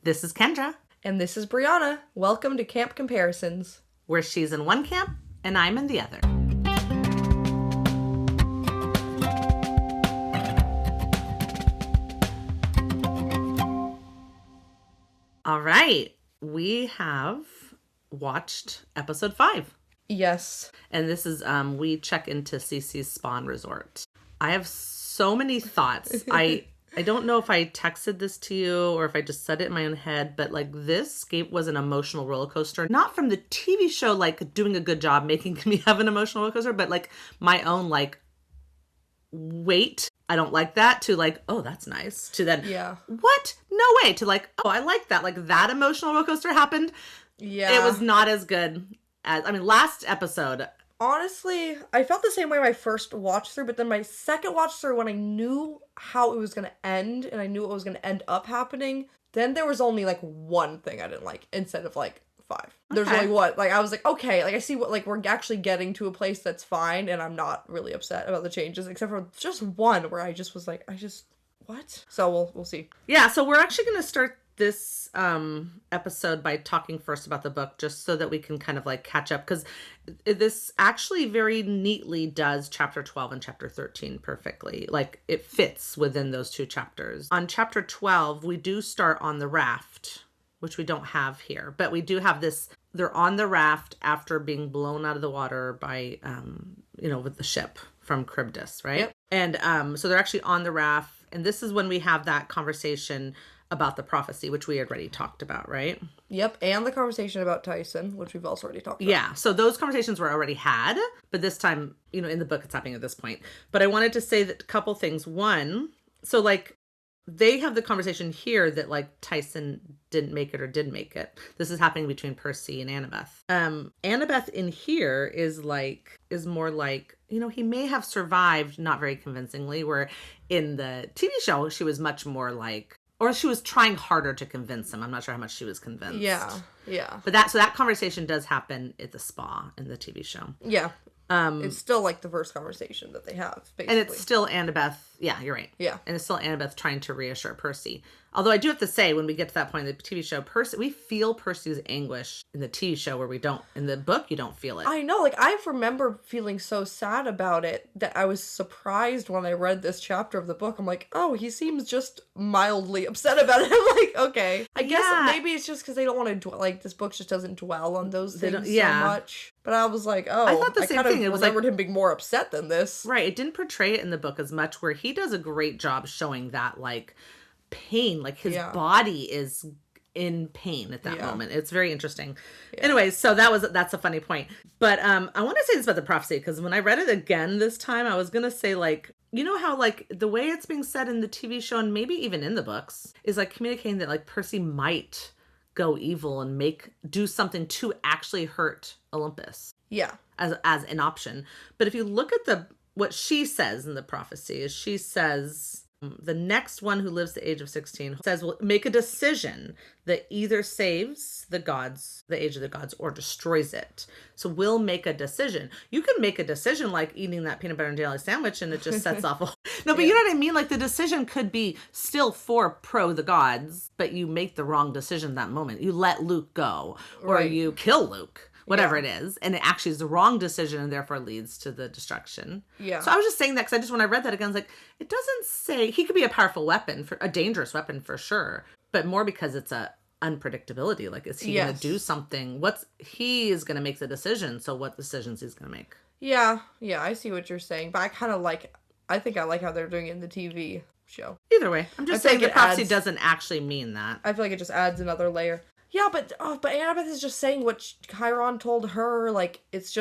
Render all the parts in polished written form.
This is Kendra. And this is Brianna. Welcome to Camp Comparisons, where she's in one camp and I'm in the other. All right. We have watched episode 5. Yes. And this is, we check into Cece's Spawn Resort. I have so many thoughts. I don't know if I texted this to you or if I just said it in my own head, but like this was an emotional roller coaster. Not from the TV show, like doing a good job making me have an emotional roller coaster, but like my own like, wait, I don't like that, to like, oh, that's nice, to then, yeah, what? No way, to like, oh, I like that. Like that emotional roller coaster happened. Yeah. It was not as good as, last episode. Honestly, I felt the same way my first watch through, but then my second watch through, when I knew how it was going to end and I knew what was going to end up happening, then there was only like one thing I didn't like instead of like 5. Okay. There's only one. Like I was like, okay, like I see what, like we're actually getting to a place that's fine and I'm not really upset about the changes, except for just one where I just was like, what? So we'll see. Yeah, so we're actually going to start this episode by talking first about the book, just so that we can kind of like catch up, because this actually very neatly does chapter 12 and chapter 13 perfectly. Like it fits within those two chapters. On chapter 12, we do start on the raft, which we don't have here, but we do have this. They're on the raft after being blown out of the water by, with the ship from Charybdis, right? Yep. And so they're actually on the raft. And this is when we have that conversation about the prophecy, which we already talked about, right? Yep, and the conversation about Tyson, which we've also already talked about. Yeah, so those conversations were already had, but this time, in the book it's happening at this point. But I wanted to say that a couple things. One, so like they have the conversation here that like Tyson didn't make it or did make it. This is happening between Percy and Annabeth. Annabeth in here is more like, he may have survived, not very convincingly, where in the TV show she was much more like, or she was trying harder to convince him. I'm not sure how much she was convinced. Yeah. But that conversation does happen at the spa in the TV show. Yeah. It's still like the first conversation that they have, basically. And it's still Annabeth. Yeah, you're right. Yeah. And it's still Annabeth trying to reassure Percy. Although I do have to say, when we get to that point in the TV show, we feel Percy's anguish in the TV show, where we don't. In the book, you don't feel it. I know. Like, I remember feeling so sad about it that I was surprised when I read this chapter of the book. I'm like, oh, he seems just mildly upset about it. I'm like, okay. I guess maybe it's just because they don't want to like, this book just doesn't dwell on those things so much. But I was like, oh, I thought the same thing. It was remembered him being more upset than this. Right. It didn't portray it in the book as much, where he does a great job showing that, like, pain, like his body is in pain at that moment. It's very interesting. Anyways, so that's a funny point. But I want to say this about the prophecy, because when I read it again this time, I was going to say, like, you know how like the way it's being said in the TV show and maybe even in the books is like communicating that like Percy might go evil and do something to actually hurt Olympus. Yeah. As an option. But if you look at what she says in the prophecy, is she says, the next one who lives the age of 16 says, will make a decision that either saves the age of the gods, or destroys it. So we'll make a decision. You can make a decision like eating that peanut butter and jelly sandwich and it just sets off no, but you know what I mean? Like the decision could be still pro the gods, but you make the wrong decision that moment. You let Luke go, or you kill Luke. Whatever it is, and it actually is the wrong decision and therefore leads to the destruction. Yeah. So I was just saying that because when I read that again, I was like, it doesn't say he could be a powerful weapon, a dangerous weapon for sure, but more because it's a unpredictability. Like, is he going to do something? He is going to make the decision. So what decisions he's going to make? Yeah. Yeah. I see what you're saying, but I think I like how they're doing it in the TV show. Either way, I'm just saying the prophecy doesn't actually mean that. I feel like it just adds another layer. Yeah, but Annabeth is just saying what Chiron told her. Like, it's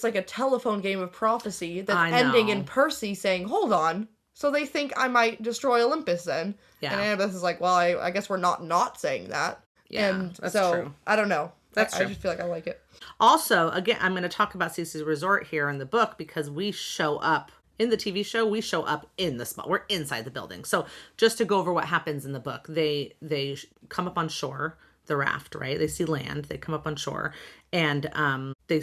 like a telephone game of prophecy that's ending in Percy saying, hold on. So they think I might destroy Olympus then. Yeah. And Annabeth is like, well, I guess we're not saying that. Yeah, and that's true. I don't know. That's true. I just feel like I like it. Also, again, I'm going to talk about Cece's Resort here in the book, because we show up. In the TV show, we show up in the spot. We're inside the building. So just to go over what happens in the book, they come up on shore, the raft, right? They see land, they come up on shore, and they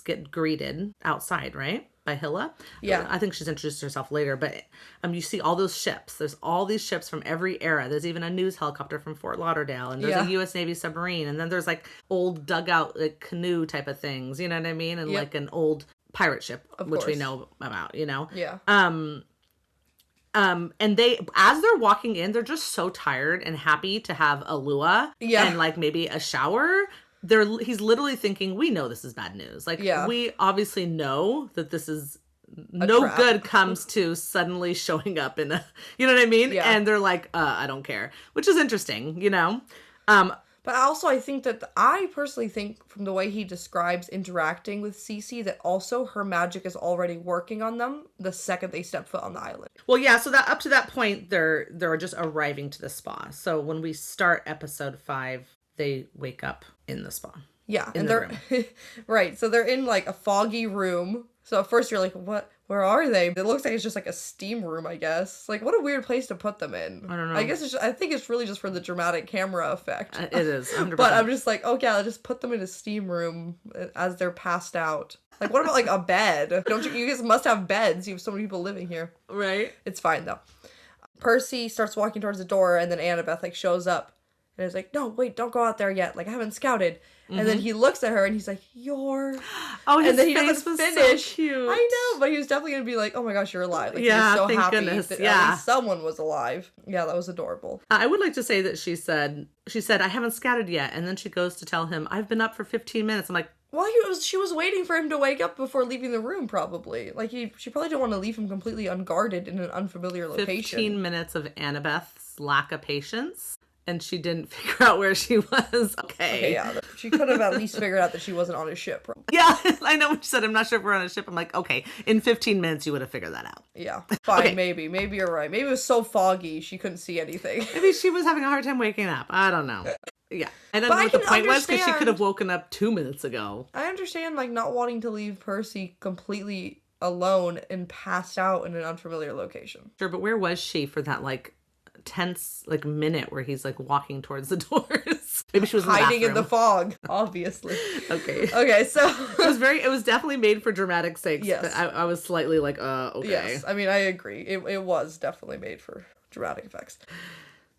get greeted outside, right? by Hilla. Yeah. I think she's introduced herself later, but you see all those ships. There's all these ships from every era. There's even a news helicopter from Fort Lauderdale, and there's a U.S. Navy submarine, and then there's like old dugout like canoe type of things. You know what I mean? And like an old pirate ship, which we know about. You know? Yeah. And they, as they're walking in, they're just so tired and happy to have a lua and like maybe a shower. He's literally thinking, we know this is bad news. Like, we obviously know that this is no good comes to suddenly showing up in a, you know what I mean? Yeah. And they're like, I don't care, which is interesting, you know? But also, I personally think from the way he describes interacting with Cece that also her magic is already working on them the second they step foot on the island. Well, yeah, so that up to that point, they're just arriving to the spa. So when we start episode 5, they wake up in the spa. Yeah, and they're right. So they're in like a foggy room. So at first you're like, what? Where are they? It looks like it's just like a steam room, I guess. Like, what a weird place to put them in. I don't know. I guess I think it's really just for the dramatic camera effect. It is, 100%. But I'm just like, okay, I'll just put them in a steam room as they're passed out. Like, what about like a bed? Don't you guys must have beds? You have so many people living here. Right. It's fine though. Percy starts walking towards the door, and then Annabeth like shows up. And is like, no, wait, don't go out there yet. Like, I haven't scouted. Mm-hmm. And then he looks at her and he's like, you're... Oh, his and then he face doesn't was finish. So cute. I know, but he was definitely going to be like, oh my gosh, you're alive. Like, yeah, he was so thank happy goodness. that at least someone was alive. Yeah, that was adorable. I would like to say that she said, I haven't scouted yet. And then she goes to tell him, I've been up for 15 minutes. I'm like... Well, she was waiting for him to wake up before leaving the room, probably. Like, she probably didn't want to leave him completely unguarded in an unfamiliar location. 15 minutes of Annabeth's lack of patience. And she didn't figure out where she was. Okay, yeah. She could have at least figured out that she wasn't on a ship. Yeah, I know when she said, I'm not sure if we're on a ship. I'm like, okay, in 15 minutes you would have figured that out. Yeah, fine, okay. Maybe you're right. Maybe it was so foggy she couldn't see anything. Maybe she was having a hard time waking up. I don't know. Yeah, I don't know what the point was because she could have woken up 2 minutes ago. I understand, like, not wanting to leave Percy completely alone and passed out in an unfamiliar location. Sure, but where was she for that, like, tense like minute where he's like walking towards the doors? Maybe she was hiding in the fog, obviously. Okay, so it was definitely made for dramatic sake. Yes. But I was slightly like, okay. Yes, I mean, I agree. It was definitely made for dramatic effects.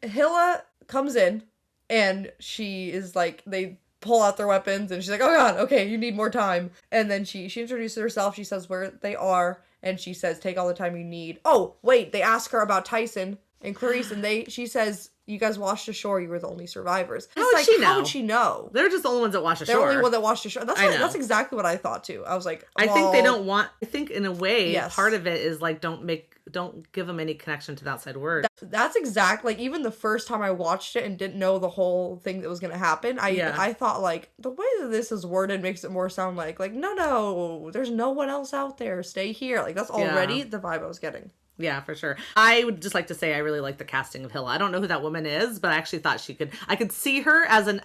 Hilla comes in and she is like, they pull out their weapons and she's like, oh god, okay, you need more time. And then she introduces herself. She says where they are and she says, take all the time you need. Oh wait, they ask her about Tyson and Clarice, and she says, you guys washed ashore, you were the only survivors. How would she know? How would she know? They're just the only ones that washed ashore. They're the only one that washed ashore. That's exactly what I thought too. I was like, I think they don't want, I think in a way, yes. Part of it is like, don't give them any connection to the outside world. That's exactly, like, even the first time I watched it and didn't know the whole thing that was going to happen, I thought, like, the way that this is worded makes it more sound like, no, there's no one else out there, stay here. Like, that's already the vibe I was getting. Yeah, for sure. I would just like to say I really like the casting of Hilla. I don't know who that woman is, but I actually thought I could see her as an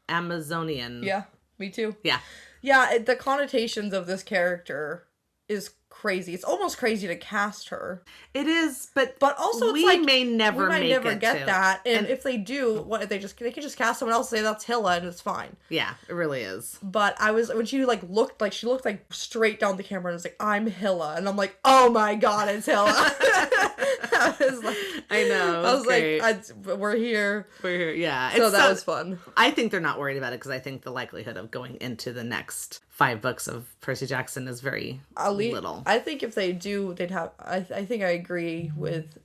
Amazonian. Yeah, me too. Yeah. Yeah, the connotations of this character is crazy. It's almost crazy to cast her. It is, but also we it's like, may never get that. And if they do, they can just cast someone else and say that's Hilla and it's fine. Yeah, it really is. But when she looked like straight down the camera and was like, I'm Hilla, and I'm like, oh my god, it's Hilla. I was like, I know. I was like, we're here. Yeah. So that was fun. I think they're not worried about it because I think the likelihood of going into the next 5 books of Percy Jackson is very little. I think if they do, they'd have. I think I agree with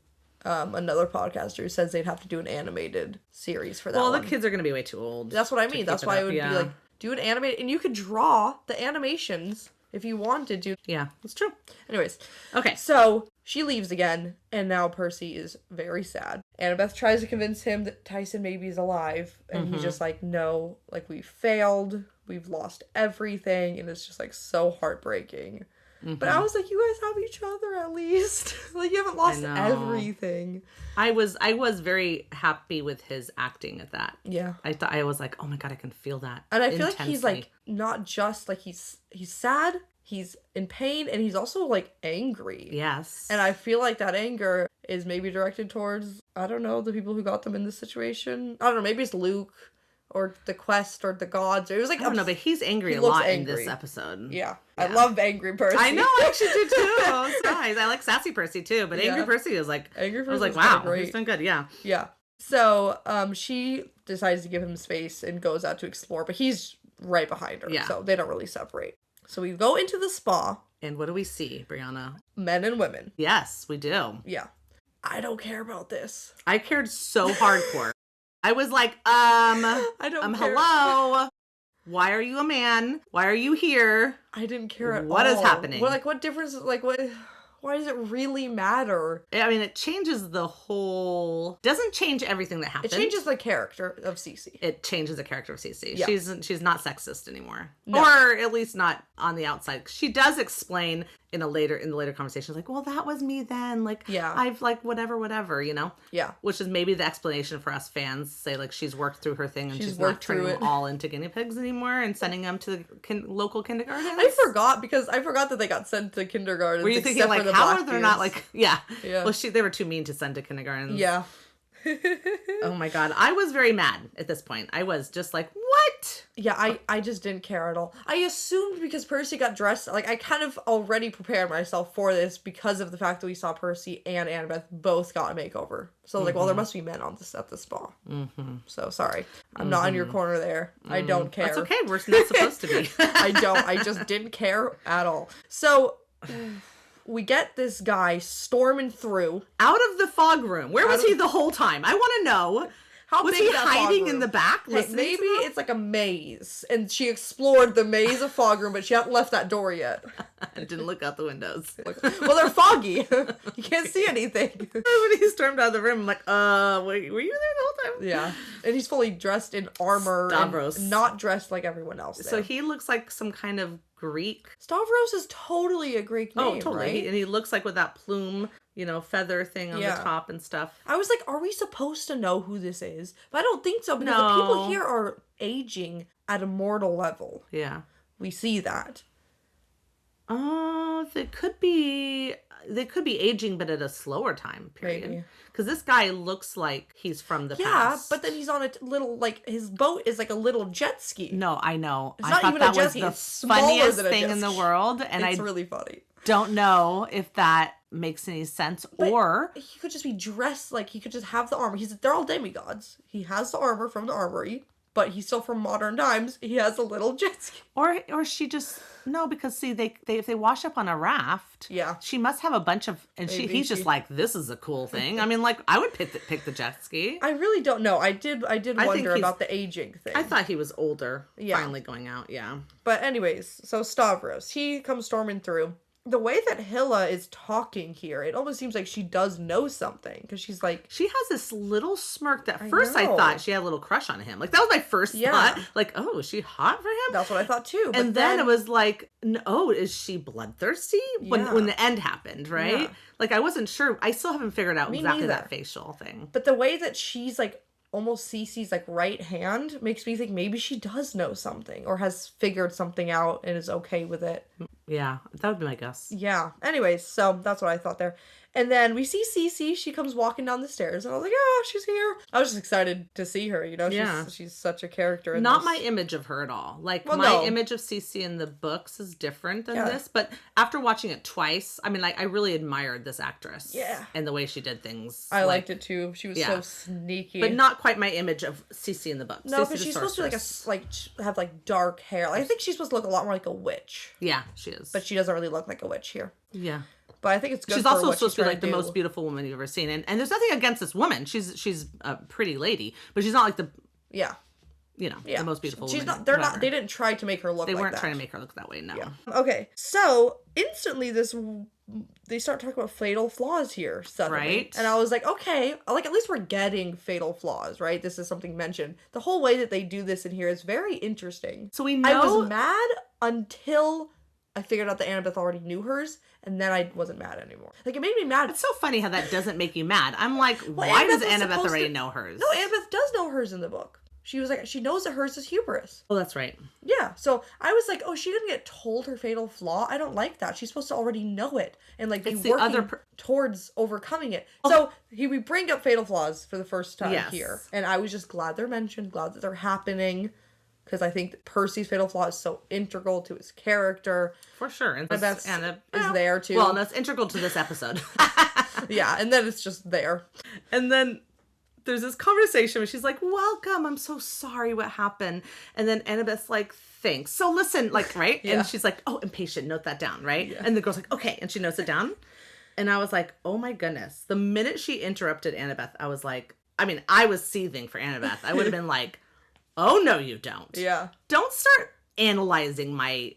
another podcaster who says they'd have to do an animated series for that. Well, the kids are going to be way too old. That's what I mean. That's why it would be like, do an animated, and you could draw the animations if you wanted to. Yeah, that's true. Anyways, okay, so she leaves again, and now Percy is very sad. Annabeth tries to convince him that Tyson maybe is alive, and he's just like, no, like, we failed. We've lost everything, and it's just, like, so heartbreaking. Mm-hmm. But I was like, you guys have each other at least. Like, you haven't lost everything. I was very happy with his acting at that. Yeah. I was like, oh my god, I can feel that. And I feel like he's, like, not just, like, he's sad, he's in pain, and he's also, like, angry. Yes. And I feel like that anger is maybe directed towards, I don't know, the people who got them in this situation. I don't know, maybe it's Luke. or the quest or the gods. It was like I don't know, but he's angry he a looks lot in angry. this episode. Yeah. I love angry Percy. I know, I actually do too. It's nice. I like sassy Percy too, but angry Percy is like, Angry I was like, Percy's kinda wow, great. he's been good. Yeah. Yeah. So she decides to give him space and goes out to explore, but he's right behind her. Yeah. So they don't really separate. So we go into the spa. And what do we see, Brianna? Men and women. Yes, we do. Yeah. I don't care about this. I cared so hardcore. I was like, I don't care. hello. Why are you a man? Why are you here? I didn't care at all. What is happening? What difference? Like, what? Why does it really matter? I mean, it changes the whole... Doesn't change everything that happens. It changes the character of Cece. It changes the character of Cece. Yeah. She's not sexist anymore. No. Or at least not on the outside. She does explain in the later conversations, like, well, that was me then. Like, Yeah. I've like whatever, you know? Yeah. Which is maybe the explanation for us fans. Say, like, she's worked through her thing and she's not worked through turning it. them all into guinea pigs anymore and sending them to the local kindergartens. I forgot that they got sent to kindergarten. Were you thinking, like, how are they not, like, yeah. Yeah. Well, they were too mean to send to kindergartens. Yeah. Oh my God. I was very mad at this point. I was just like, what? Yeah, I just didn't care at all. I assumed because Percy got dressed, like, I kind of already prepared myself for this because of the fact that we saw Percy and Annabeth both got a makeover. So, like, well, there must be men on this at the spa. Mm-hmm. So, sorry. I'm not in your corner there. I don't care. That's okay. We're not supposed to be. I don't. I just didn't care at all. So... we get this guy storming through. Out of the fog room. Where was he the whole time? I want to know. How was big he that fog hiding room? in the back? Hey, maybe it's like a maze, and she explored the maze of fog room, but she hasn't left that door yet. I didn't look out the windows. Well, they're foggy. You can't see anything. When he stormed out of the room, I'm like, were you there the whole time? Yeah, and he's fully dressed in armor, Stavros. and not dressed like everyone else. There. So he looks like some kind of Greek. Stavros is totally a Greek name. Oh, totally. Right? And he looks like with that plume, feather thing on the top and stuff. I was like, are we supposed to know who this is? But I don't think so, because the people here are aging at a mortal level. Yeah. We see that. They could be aging, but at a slower time period. Because this guy looks like he's from the past. Yeah, but then he's on a little, like, his boat is like a little jet ski. No, I know. It's I not thought even a that jet was ski. the It's smaller funniest than a thing jet in the ski. world, and It's I really funny. don't know if that makes any sense. But or he could just be dressed like he could just have the armor. They're all demigods. He has the armor from the armory, but he's still from modern times. He has a little jet ski. or she just no, because see they if they wash up on a raft, Yeah. she must have a bunch of he's just like, this is a cool thing. I mean, like, I would pick the jet ski. I really don't know. I did think wonder about the aging thing. I thought he was older, Yeah. finally going out. Yeah. But anyways, so Stavros, he comes storming through. The way that Hilla is talking here, it almost seems like she does know something, because she's like... She has this little smirk that first I know. thought she had a little crush on him. Like, that was my first thought. Like, oh, is she hot for him? That's what I thought too. But and then it was like, oh, is she bloodthirsty? Yeah. When the end happened, right? Yeah. Like, I wasn't sure. I still haven't figured out Me exactly neither. that facial thing. But the way that she's like almost Cece's like right hand makes me think maybe she does know something or has figured something out and is okay with it. Yeah, that would be my guess. Yeah. Anyways, so that's what I thought there. And then we see Cece. She comes walking down the stairs, and I was like, "Oh, she's here!" I was just excited to see her. She's such a character. Not my image of her at all. Like, my image of Cece in the books is different than this. But after watching it twice, I mean, like, I really admired this actress. Yeah. And the way she did things. I liked it too. She was so sneaky, but not quite my image of Cece in the books. No, because she's supposed to have like dark hair. Like, I think she's supposed to look a lot more like a witch. Yeah, she is. But she doesn't really look like a witch here. Yeah. But I think it's good. She's for also what supposed to be like the trying most beautiful woman you've ever seen, and there's nothing against this woman. She's a pretty lady, but she's not like the the most beautiful. She's woman not. They're ever. not. They didn't try to make her look. They like weren't that. trying to make her look that way. No. Yeah. Okay. So instantly, they start talking about fatal flaws here suddenly, Right. and I was like, okay, like, at least we're getting fatal flaws, right? This is something mentioned. The whole way that they do this in here is very interesting. So we know. I was mad until I figured out that Annabeth already knew hers, and then I wasn't mad anymore. Like, it made me mad. It's so funny how that doesn't make you mad. I'm like, Well, why Annabeth does was Annabeth supposed already to- know hers? No, Annabeth does know hers in the book. She was like, she knows that hers is hubris. Oh, that's right. Yeah, so I was like, oh, she didn't get told her fatal flaw. I don't like that. She's supposed to already know it and like be It's the working other towards overcoming it. So we bring up fatal flaws for the first time Yes. here, and I was just glad they're mentioned, glad that they're happening, because I think that Percy's fatal flaw is so integral to his character. For sure. And Anna is there too. Well, and that's integral to this episode. Yeah, and then it's just there. And then there's this conversation where she's like, welcome, I'm so sorry what happened. And then Annabeth's like, thanks. So listen, like, right? Yeah. And she's like, oh, impatient, note that down, right? Yeah. And the girl's like, okay. And she notes it down. And I was like, oh my goodness. The minute she interrupted Annabeth, I was like, I mean, I was seething for Annabeth. I would have been like, oh, no, you don't. Yeah. Don't start analyzing my,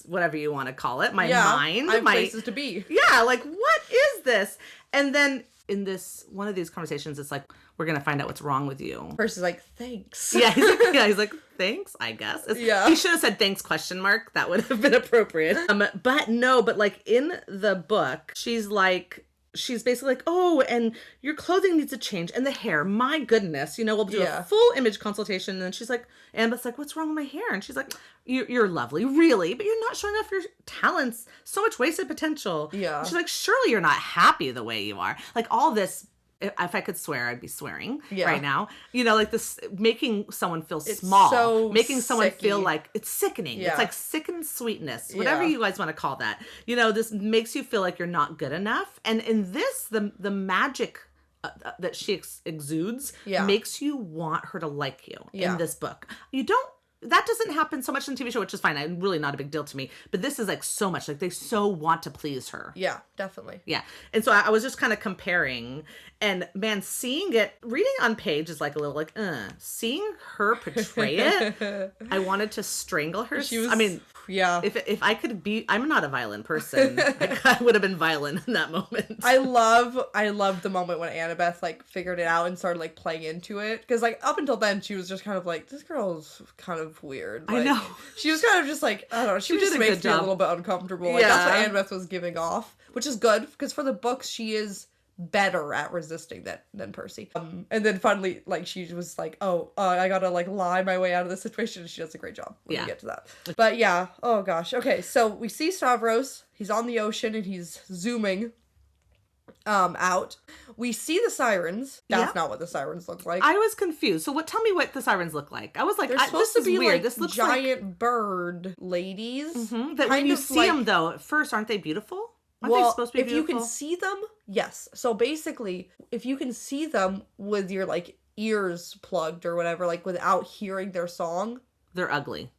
whatever you want to call it, my mind. I have my places to be. Yeah, like, what is this? And then in this, one of these conversations, it's like, we're going to find out what's wrong with you. Percy's like, thanks. Yeah, he's like, thanks, I guess. Yeah. He should have said thanks, question mark. That would have been appropriate. But no, but like in the book, she's basically like, oh, and your clothing needs to change and the hair, my goodness, we'll do a full image consultation. And then she's like, Annabeth's like, what's wrong with my hair? And she's like, you're lovely, really, but you're not showing off your talents. So much wasted potential. Yeah. And she's like, surely you're not happy the way you are. Like all this, if I could swear, I'd be swearing right now. Like this, making someone feel small, so making someone feel sicky. like it's sickening. Yeah. It's like sickened sweetness, whatever Yeah. you guys want to call that. This makes you feel like you're not good enough. And in this, the magic that she exudes makes you want her to like you in this book. That doesn't happen so much in the TV show, which is fine. I'm really not a big deal to me. But this is like so much. Like they so want to please her. Yeah, definitely. Yeah. And so I was just kind of comparing. And man, seeing it, reading on page is like a little like, seeing her portray it, I wanted to strangle her. Yeah. If I could be, I'm not a violent person. I would have been violent in that moment. I love the moment when Annabeth like figured it out and started like playing into it. Because like up until then she was just kind of like, this girl's kind of weird. Like, I know. She was kind of just like, I don't know. She just did a makes good me a job. little bit uncomfortable. Like that's what Annabeth was giving off, which is good because for the books she is better at resisting than Percy. And then finally, like she was like, I gotta like lie my way out of this situation. And she does a great job when we get to that. But yeah, oh gosh. Okay, so we see Stavros. He's on the ocean and he's zooming out. We see the sirens. That's not what the sirens look like. I was confused. So tell me what the sirens look like. I was like, They're supposed to be weird. like This looks giant bird ladies. Mm-hmm. That when you see them though, at first, aren't they beautiful? Aren't they supposed to be if beautiful? you can see them, yes. So basically, if you can see them with your like ears plugged or whatever, like without hearing their song, they're ugly.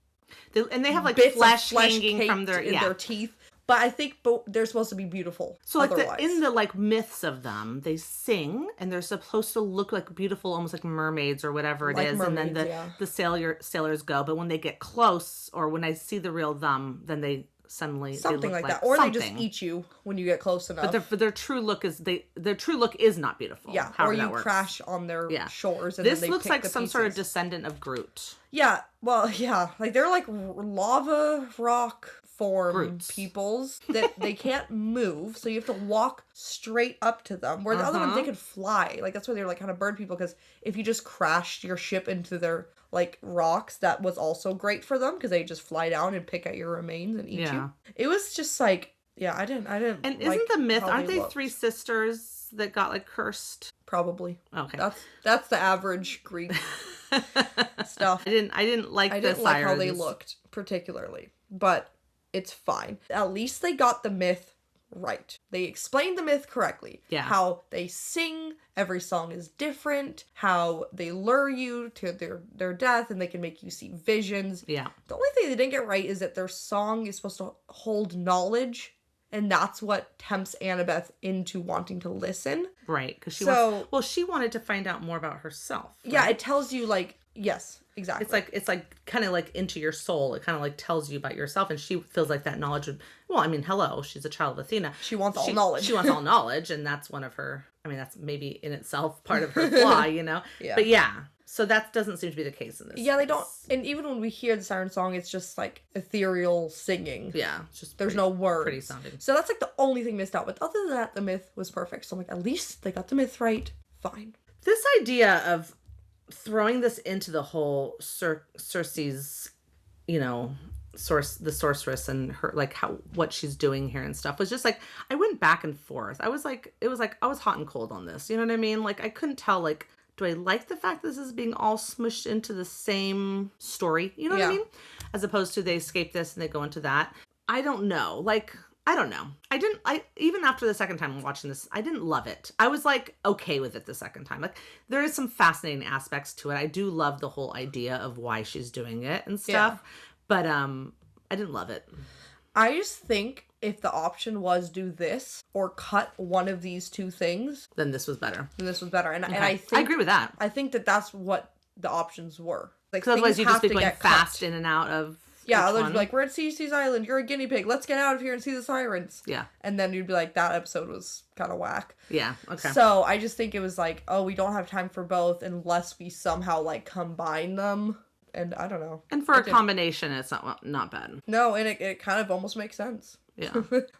And they have like bits flesh of flesh hanging from their in their teeth. But I think they're supposed to be beautiful. So like otherwise. in the like myths of them, they sing and they're supposed to look like beautiful, almost like mermaids or whatever it Like is. mermaids, And then the sailors go. But when they get close, or when I see the real them, then they suddenly something they look like that, or something. they just eat you when you get close enough. But their true look is not beautiful. Yeah, however or you that works. crash on their shores. And This then they looks pick like the some pieces. sort of descendant of Groot. Yeah, well, yeah, like they're like lava rock form Brutes. peoples that they can't move, so you have to walk straight up to them. Where the other ones, they could fly. Like that's why they're like kind of bird people, because if you just crashed your ship into their like rocks, that was also great for them because they just fly down and pick at your remains and eat you. It was just like, I didn't. And like isn't the myth? how Aren't they looked. three sisters that got like cursed? Probably. Okay, That's the average Greek stuff. I didn't like I the didn't like how they sirens. looked particularly, but it's fine. At least they got the myth right. They explained the myth correctly. Yeah. How they sing, every song is different, how they lure you to their death, and they can make you see visions. Yeah. The only thing they didn't get right is that their song is supposed to hold knowledge, and that's what tempts Annabeth into wanting to listen. Right, because she wanted to find out more about herself. Right? Yeah, it tells you like, yes, exactly. It's like kind of like into your soul. It kind of like tells you about yourself, and she feels like that knowledge would. Well, I mean, hello, she's a child of Athena. She wants all knowledge. She wants all knowledge, and that's one of her. I mean, that's maybe in itself part of her flaw, Yeah. But yeah, so that doesn't seem to be the case in this. Yeah, they don't. And even when we hear the siren song, it's just like ethereal singing. Yeah, it's just There's no words. pretty sounding. So that's like the only thing missed out. But other than that, the myth was perfect. So I'm like, at least they got the myth right. Fine. This idea of throwing this into the whole Cersei's, you know, the sorceress and her, like, how, what she's doing here and stuff was just like, I went back and forth. I was like, it was like I was hot and cold on this, you know what I mean? Like, I couldn't tell, like, do I like the fact this is being all smushed into the same story, you know what I mean, as opposed to they escape this and they go into that. I don't know, like, I don't know. Even after the second time watching this, I didn't love it. I was like, okay with it the second time. Like, there is some fascinating aspects to it. I do love the whole idea of why she's doing it and stuff. Yeah. But I didn't love it. I just think if the option was do this or cut one of these two things, then this was better. And Okay. I think, I agree with that. I think that that's what the options were. Like, because otherwise you'd just be going fast in and out of. Yeah, otherwise you'd be like, we're at Cece's Island, you're a guinea pig, let's get out of here and see the sirens. Yeah. And then you'd be like, that episode was kind of whack. Yeah, okay. So I just think it was like, oh, we don't have time for both unless we somehow, like, combine them. And I don't know. And for a combination, it's not bad. No, and it kind of almost makes sense. Yeah.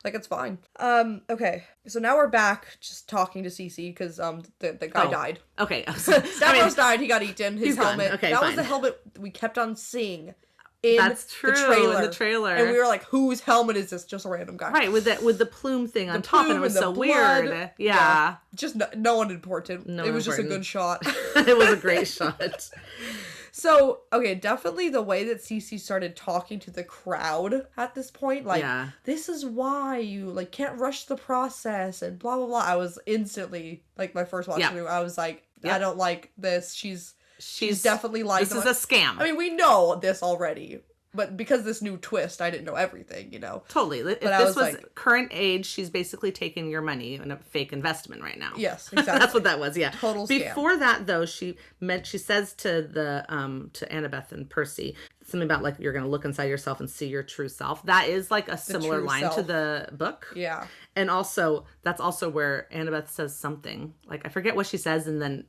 Like, it's fine. Okay. So now we're back just talking to Cece because the guy died. Okay. Stavros died, he got eaten, his helmet. Okay, that fine. was the helmet we kept on seeing in That's true, the in the trailer. And we were like, whose helmet is this? Just a random guy. Right, with the plume thing on top, and it was so weird. Yeah. Just no one important. No it was important. just a good shot. It was a great shot. So, okay, definitely the way that Cece started talking to the crowd at this point, like, this is why you, like, can't rush the process and blah, blah, blah. I was instantly, like, my first watch through, I was like, I don't like this. She's definitely like... This is a scam. I mean, we know this already, but because this new twist, I didn't know everything, you know? Totally. If this was like, current age, she's basically taking your money in a fake investment right now. Yes, exactly. That's what that was, yeah. Total scam. Before that, though, she says to to Annabeth and Percy, something about, like, you're going to look inside yourself and see your true self. That is, like, a similar line to the book. Yeah. And also, that's also where Annabeth says something. Like, I forget what she says, and then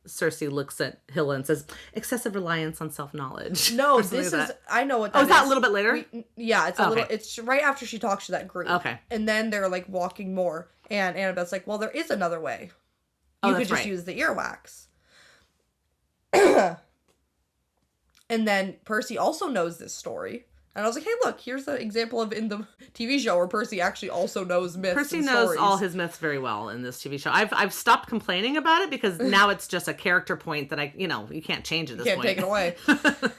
Cersei looks at Hilla and says, excessive reliance on self-knowledge. No, this is, I know what that is. Oh, is that a little bit later? It's a little, it's right after she talks to that group. Okay. And then they're, like, walking more, and Annabeth's like, well, there is another way. You could just use the earwax. And then Percy also knows this story. And I was like, hey, look, here's the example of in the TV show where Percy actually also knows myths. Percy and knows stories. all his myths very well in this TV show. I've stopped complaining about it because now it's just a character point that you can't change at this point. Can't take it away.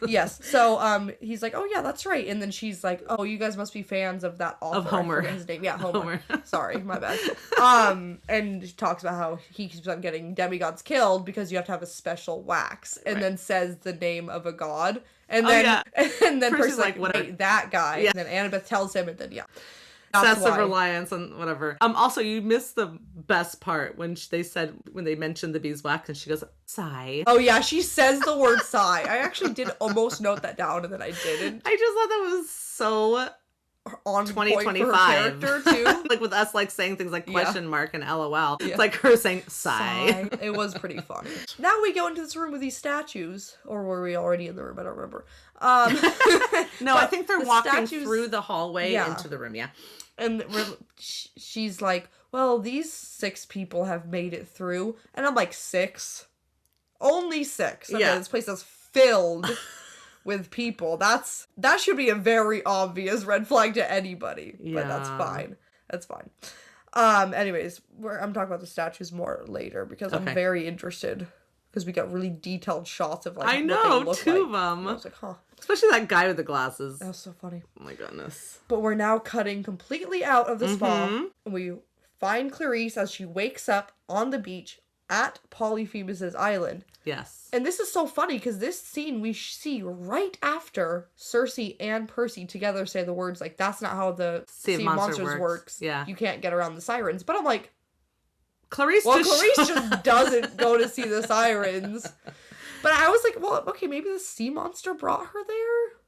Yes. So he's like, oh yeah, that's right. And then she's like, oh, you guys must be fans of that author. Of Homer. I forget his name. Yeah, Homer. Sorry, my bad. And she talks about how he keeps on getting demigods killed because you have to have a special wax, and then says the name of a god. And then, and then Percy's like, wait, that guy. Yeah. And then Annabeth tells him, and then, excessive reliance on whatever. Also, you missed the best part when they mentioned the beeswax, and she goes, sigh. Oh, yeah, she says the word sigh. I actually did almost note that down, and then I didn't. I just thought that was so... on 2025 character too. Like with us, like, saying things like question mark and LOL. It's like her saying sigh. It was pretty funny. Now we go into this room with these statues, or were we already in the room? I don't remember. No, I think they're walking through the hallway into the room. Yeah, and she's like, "Well, these 6 people have made it through," and I'm like, 6? Only 6? Okay, this place is filled with people. That should be a very obvious red flag to anybody. Yeah. But that's fine. That's fine. Anyways, I'm talking about the statues more later because I'm very interested because we got really detailed shots of, like, I know, what they look 2 like. of them. And I was like, huh. Especially that guy with the glasses. That was so funny. Oh my goodness. But we're now cutting completely out of the spa. And we find Clarice as she wakes up on the beach at Polyphemus's island. Yes. And this is so funny because this scene we see right after Cersei and Percy together say the words, like, that's not how the Sea of Monsters works. Yeah. You can't get around the sirens. But I'm like, Clarice just doesn't go to see the sirens. But I was like, well, okay, maybe the sea monster brought her there?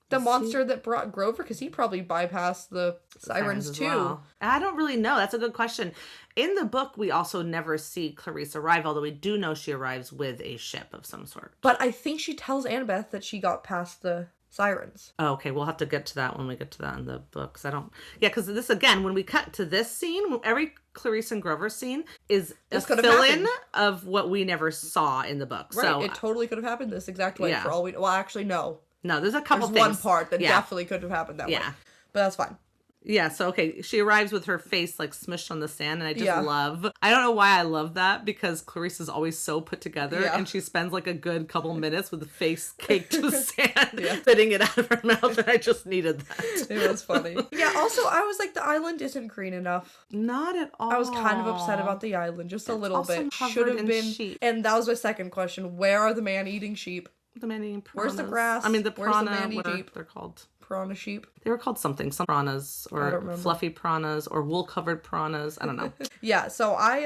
The monster that brought Grover? Because he probably bypassed the sirens too. Well. I don't really know. That's a good question. In the book, we also never see Clarice arrive, although we do know she arrives with a ship of some sort. But I think she tells Annabeth that she got past the Sirens. Oh, okay, we'll have to get to that when we get to that in the books. I don't. Yeah, because this again, when we cut to this scene, every Clarice and Grover scene is This a could have fill-in happened. of what we never saw in the book. Right, So it totally could have happened this exact way Yeah. for all we. Well, actually, no. no, there's a couple There's things. one part that Yeah. definitely could have happened that way. Yeah. But that's fine. Yeah, so okay, she arrives with her face like smushed on the sand, and I just Yeah. love. I don't know why I love that because Clarice is always so put together, Yeah. and she spends like a good couple minutes with the face caked with sand, Yeah. spitting it out of her mouth, and I just needed that. It was funny. Yeah, also, I was like, the island isn't green enough. Not at all. I was kind of upset about the island, just a little also bit. covered Should have in been. sheep. And that was my second question. Where are the man-eating sheep? The man-eating piranhas. Where's the grass? I mean, the Where's the piranha. man-eating What are sheep? they're called? Piranha sheep? They were called something. Some piranhas, I don't or remember. fluffy piranhas, or wool-covered piranhas. I don't know. Yeah, so I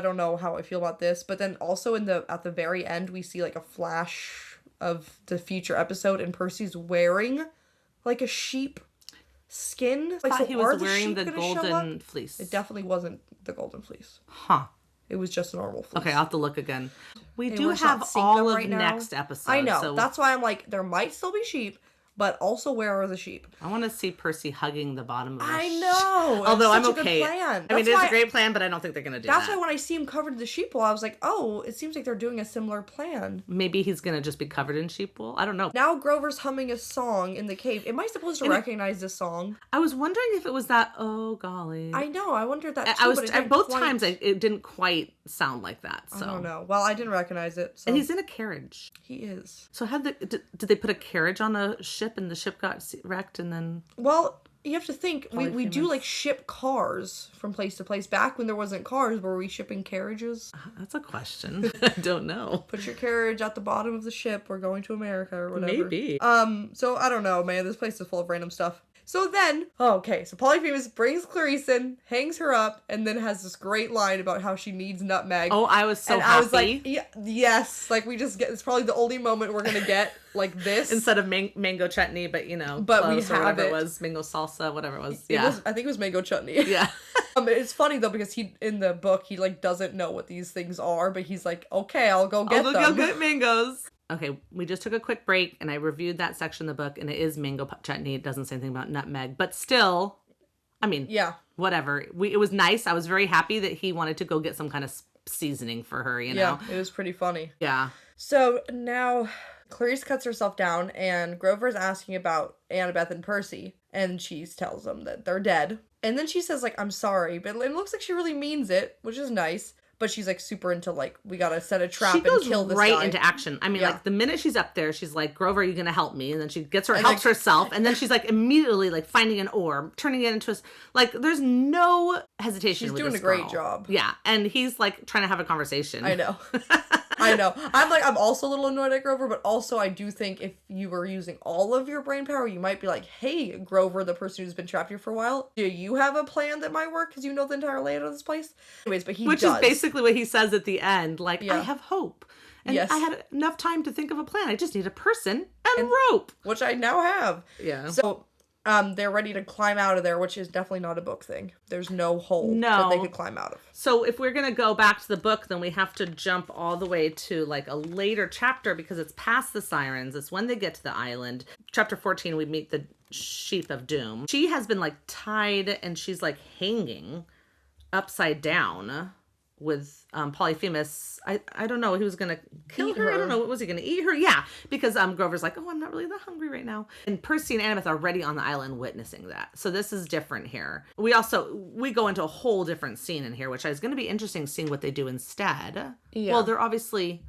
don't know how I feel about this, but then also at the very end we see like a flash of the future episode, and Percy's wearing like a sheep skin. I Like, thought so he are was wearing sheep the gonna show golden up? fleece. It definitely wasn't the golden fleece. Huh. It was just a normal fleece. Okay, I'll have to look again. We And do we're just not have seeing all them of right now. next episode. I know. So That's why I'm like, there might still be sheep, but also where are the sheep? I want to see Percy hugging the bottom of the I know. Although It's I'm such a okay. good plan. I mean, That's it is why- a great plan, but I don't think they're going to do That's that. why when I see him covered in the sheep wool, I was like, oh, it seems like they're doing a similar plan. Maybe he's going to just be covered in sheep wool. I don't know. Now Grover's humming a song in the cave. Am I supposed to recognize this song? I was wondering if it was that, oh, golly. I know. I wondered that too. I was but it didn't both quite- times it didn't quite sound like that. So I don't know. Well, I didn't recognize it. So And he's in a carriage. he is. So did they put a carriage on a ship and the ship got wrecked and then Well, you have to think. We do Polyphemus. like ship cars from place to place. Back when there wasn't cars, were we shipping carriages? that's a question. I don't know. Put your carriage at the bottom of the ship. We're going to America or whatever. Maybe. So I don't know, man. This place is full of random stuff. So then, so Polyphemus brings Clarice in, hangs her up, and then has this great line about how she needs nutmeg. Oh, I was so and happy. I was like, yes, like we just get, it's probably the only moment we're gonna get like this. Instead of mango chutney, but But we cloves or have whatever it. it was, mango salsa, whatever it was. It Yeah. was, I think it was mango chutney. Yeah. It's funny though because he in the book he like doesn't know what these things are, but he's like, okay, I'll go get I'll go them. get mangoes. Okay, we just took a quick break and I reviewed that section of the book and it is mango chutney. It doesn't say anything about nutmeg, but still, I mean, Yeah. whatever. It was nice. I was very happy that he wanted to go get some kind of seasoning for her, you know? Yeah, it was pretty funny. Yeah. So now Clarice cuts herself down, and Grover's asking about Annabeth and Percy, and she tells them that they're dead. And then she says, like, I'm sorry, but it looks like she really means it, which is nice. But she's, like, super into, like, we gotta set a trap She and goes kill this right guy. into action. I mean, Yeah. like, the minute she's up there, she's like, Grover, are you going to help me? And then she gets And helps then- herself. And then she's, like, immediately, like, finding an oar, turning it into like, there's no hesitation She's with doing this a great girl. job. Yeah. And he's, like, trying to have a conversation. I know. I know. I'm also a little annoyed at Grover, but also I do think if you were using all of your brain power, you might be like, hey, Grover, the person who's been trapped here for a while, do you have a plan that might work? Because you know the entire layout of this place? Anyways, but he Which does. is basically what he says at the end. Like, Yeah. I have hope. And Yes. I had enough time to think of a plan. I just need a person and rope. Which I now have. Yeah. So, they're ready to climb out of there, which is definitely not a book thing. There's no hole that they No. could climb out of. So if we're going to go back to the book, then we have to jump all the way to like a later chapter because it's past the sirens. It's when they get to the island. Chapter 14, we meet the Sheep of Doom. She has been like tied and she's like hanging upside down with Polyphemus. I don't know. He was going to kill Eat her. I her. don't know. What was he going to eat her? Yeah. Because Grover's like, oh, I'm not really that hungry right now. And Percy and Annabeth are already on the island witnessing that. So this is different here. We go into a whole different scene in here, which is going to be interesting seeing what they do instead. Yeah. Well, they're obviously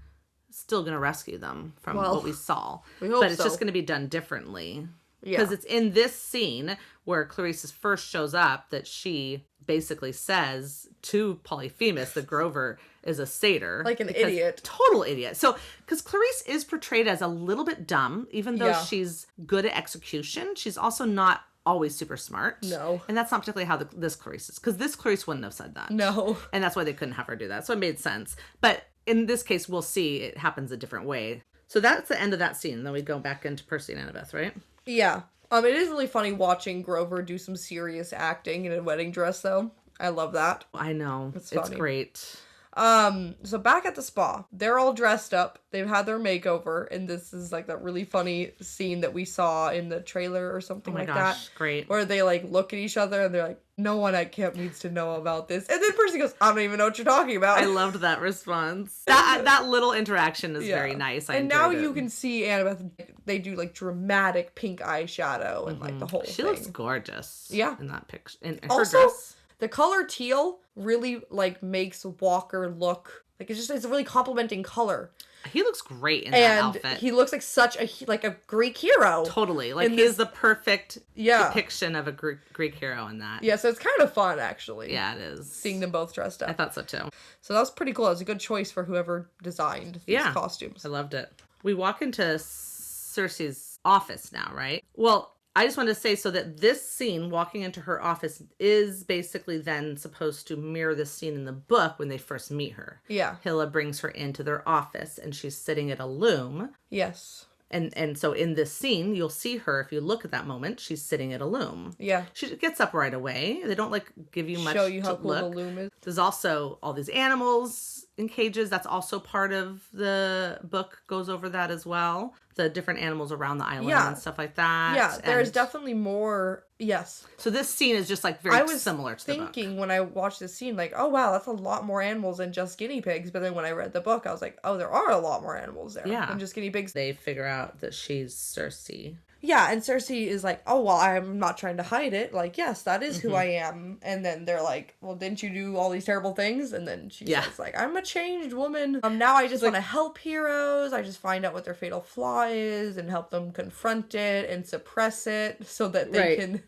still going to rescue them from Well, what we saw. we hope but it's so. just going to be done differently. Yeah. Because it's in this scene where Clarice first shows up that she basically says to Polyphemus that Grover is a satyr. Like an because- idiot. Total idiot. So, because Clarice is portrayed as a little bit dumb, even though Yeah. she's good at execution, she's also not always super smart. No. And that's not particularly how this Clarice is. Because this Clarice wouldn't have said that. No. And that's why they couldn't have her do that. So it made sense. But in this case, we'll see it happens a different way. So that's the end of that scene. Then we go back into Percy and Annabeth, right? Yeah. It is really funny watching Grover do some serious acting in a wedding dress, though. I love that. I know. It's It's funny. great. So back at the spa, they're all dressed up. They've had their makeover, and this is like that really funny scene that we saw in the trailer or something Oh my like gosh, that. great. Where they like look at each other and they're like, no one at camp needs to know about this. And then Percy goes, I don't even know what you're talking about. I loved that response. That little interaction is Yeah. very nice. And now you can see Annabeth, they do like dramatic pink eyeshadow and like the whole She thing. looks gorgeous. Yeah. In that picture. In her Also, dress. the color teal really like makes Walker look like it's a really complimenting color. He looks great in that And outfit. he looks like such a Greek hero. Totally. Like, in he's this- the perfect Yeah. depiction of a Greek hero in that. Yeah, so it's kind of fun actually. Yeah, it is. Seeing them both dressed up. I thought so too. So that was pretty cool. It was a good choice for whoever designed these costumes. I loved it. We walk into Cersei's office now, right? Well, I just wanted to say so that this scene, walking into her office, is basically then supposed to mirror the scene in the book when they first meet her. Yeah. Hilla brings her into their office and she's sitting at a loom. Yes. And so in this scene, you'll see her, if you look at that moment, she's sitting at a loom. Yeah. She gets up right away. They don't like give you much Show you how to cool look. the loom is. There's also all these animals in cages. That's also part of the book, goes over that as well. The different animals around the island and stuff like that. Yeah, there's And definitely more. Yes. so this scene is just like very similar to the book. Thinking when I watched this scene, like, oh wow, that's a lot more animals than just guinea pigs. But then when I read the book, I was like, oh, there are a lot more animals there than just guinea pigs. They figure out that she's Cersei. Yeah, and Cersei is like, oh, well, I'm not trying to hide it. Like, yes, that is who I am. And then they're like, well, didn't you do all these terrible things? And then she says, like, I'm a changed woman. Now I just want to help heroes. I just find out what their fatal flaw is and help them confront it and suppress it so that they can...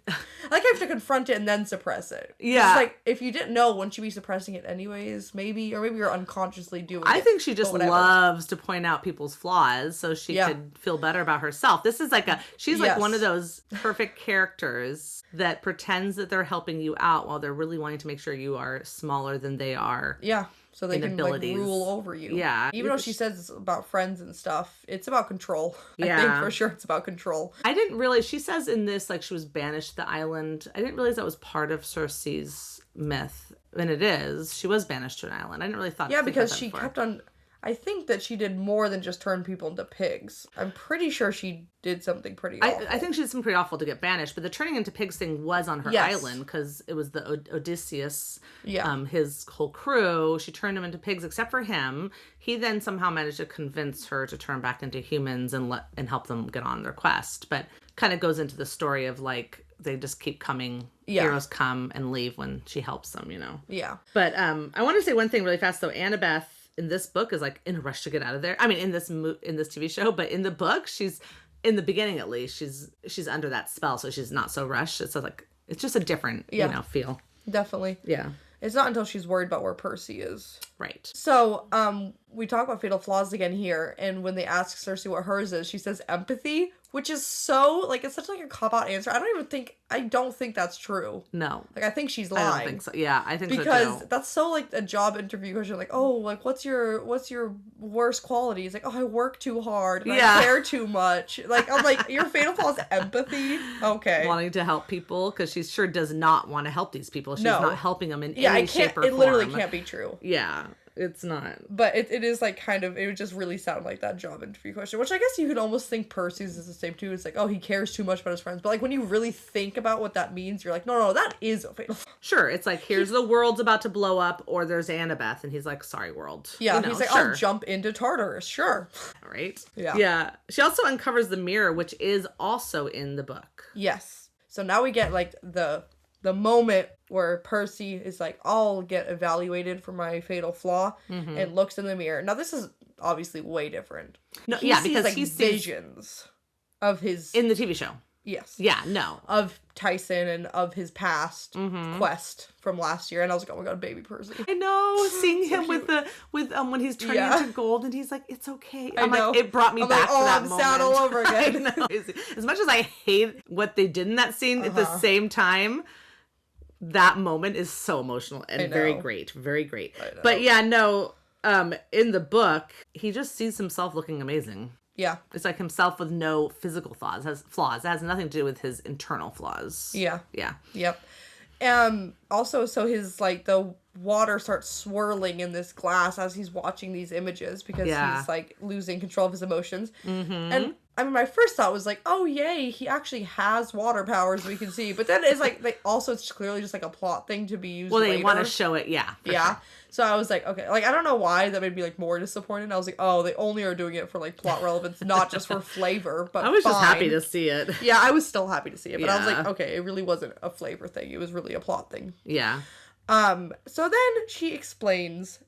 Like, I have to confront it and then suppress it. Yeah. It's like, if you didn't know, wouldn't you be suppressing it anyways? Maybe. Or maybe you're unconsciously doing it. I think she just loves to point out people's flaws so she could feel better about herself. This is like she's like one of those perfect characters that pretends that they're helping you out while they're really wanting to make sure you are smaller than they are. Yeah. So they can like rule over you. Yeah. Even though she says it's about friends and stuff, it's about control. Yeah. I think for sure it's about control. I didn't realize, she says in this, like, she was banished to the island. I didn't realize that was part of Cersei's myth. And it is. She was banished to an island. I didn't really think because about that she before. kept on... I think that she did more than just turn people into pigs. I'm pretty sure she did something pretty awful. I think she did something pretty awful to get banished, but the turning into pigs thing was on her island because it was the Odysseus, his whole crew. She turned them into pigs except for him. He then somehow managed to convince her to turn back into humans and help them get on their quest. But kind of goes into the story of like they just keep coming. Heroes come and leave when she helps them, you know. Yeah. But I want to say one thing really fast though. Annabeth in this book is like in a rush to get out of there. I mean, in this TV show, but in the book, she's in the beginning at least. She's under that spell, so she's not so rushed. It's like it's just a different feel. Definitely. Yeah. It's not until she's worried about where Percy is. Right. So, we talk about fatal flaws again here, and when they ask Cersei what hers is, she says empathy, which is so, like, it's such like a cop-out answer. I don't think that's true. No. Like, I think she's lying. I don't think so. Yeah, I think so too. Because that's so, like, a job interview question. Like, oh, like, what's your worst quality? It's like, oh, I work too hard. And I care too much. Like, I'm like, your fatal flaw is empathy? Okay. Wanting to help people, because she sure does not want to help these people. She's not helping them in any shape or form. It literally can't be true. Yeah. It's not. But it is like kind of, it would just really sound like that job interview question, which I guess you could almost think Percy's is the same too. It's like, oh, he cares too much about his friends. But like when you really think about what that means, you're like, no, that is a fatal flaw. Sure. It's like, here's the world's about to blow up, or there's Annabeth. And he's like, sorry, world. Yeah. You know, he's like, I'll jump into Tartarus. Sure. Right? Yeah. Yeah. She also uncovers the mirror, which is also in the book. Yes. So now we get like the moment where Percy is like, I'll get evaluated for my fatal flaw, and looks in the mirror. Now this is obviously way different. No, he sees, because like, he sees visions of his in the TV show. Yes. Yeah. No. Of Tyson and of his past quest from last year, and I was like, oh my god, baby Percy. I know, seeing him with when he's turning into gold, and he's like, it's okay. I'm like, it brought me back to that moment. I'm sad all over again. I know. As much as I hate what they did in that scene, at the same time, that moment is so emotional and very great, very great. But yeah, no, in the book, he just sees himself looking amazing. Yeah. It's like himself with no physical flaws. It has nothing to do with his internal flaws. Yeah. Yeah. Yep. also, so his, like, the water starts swirling in this glass as he's watching these images because he's, like, losing control of his emotions. And, I mean, my first thought was like, oh, yay, he actually has water powers we can see. But then it's like, it's clearly just, like, a plot thing to be used later. Well, they want to show it, Sure. So I was like, okay, like, I don't know why that made me, like, more disappointed. I was like, oh, they only are doing it for, like, plot relevance, not just for flavor, but I was just happy fine. to see it. Yeah, I was still happy to see it, but I was like, okay, it really wasn't a flavor thing. It was really a plot thing. Yeah. So then she explains,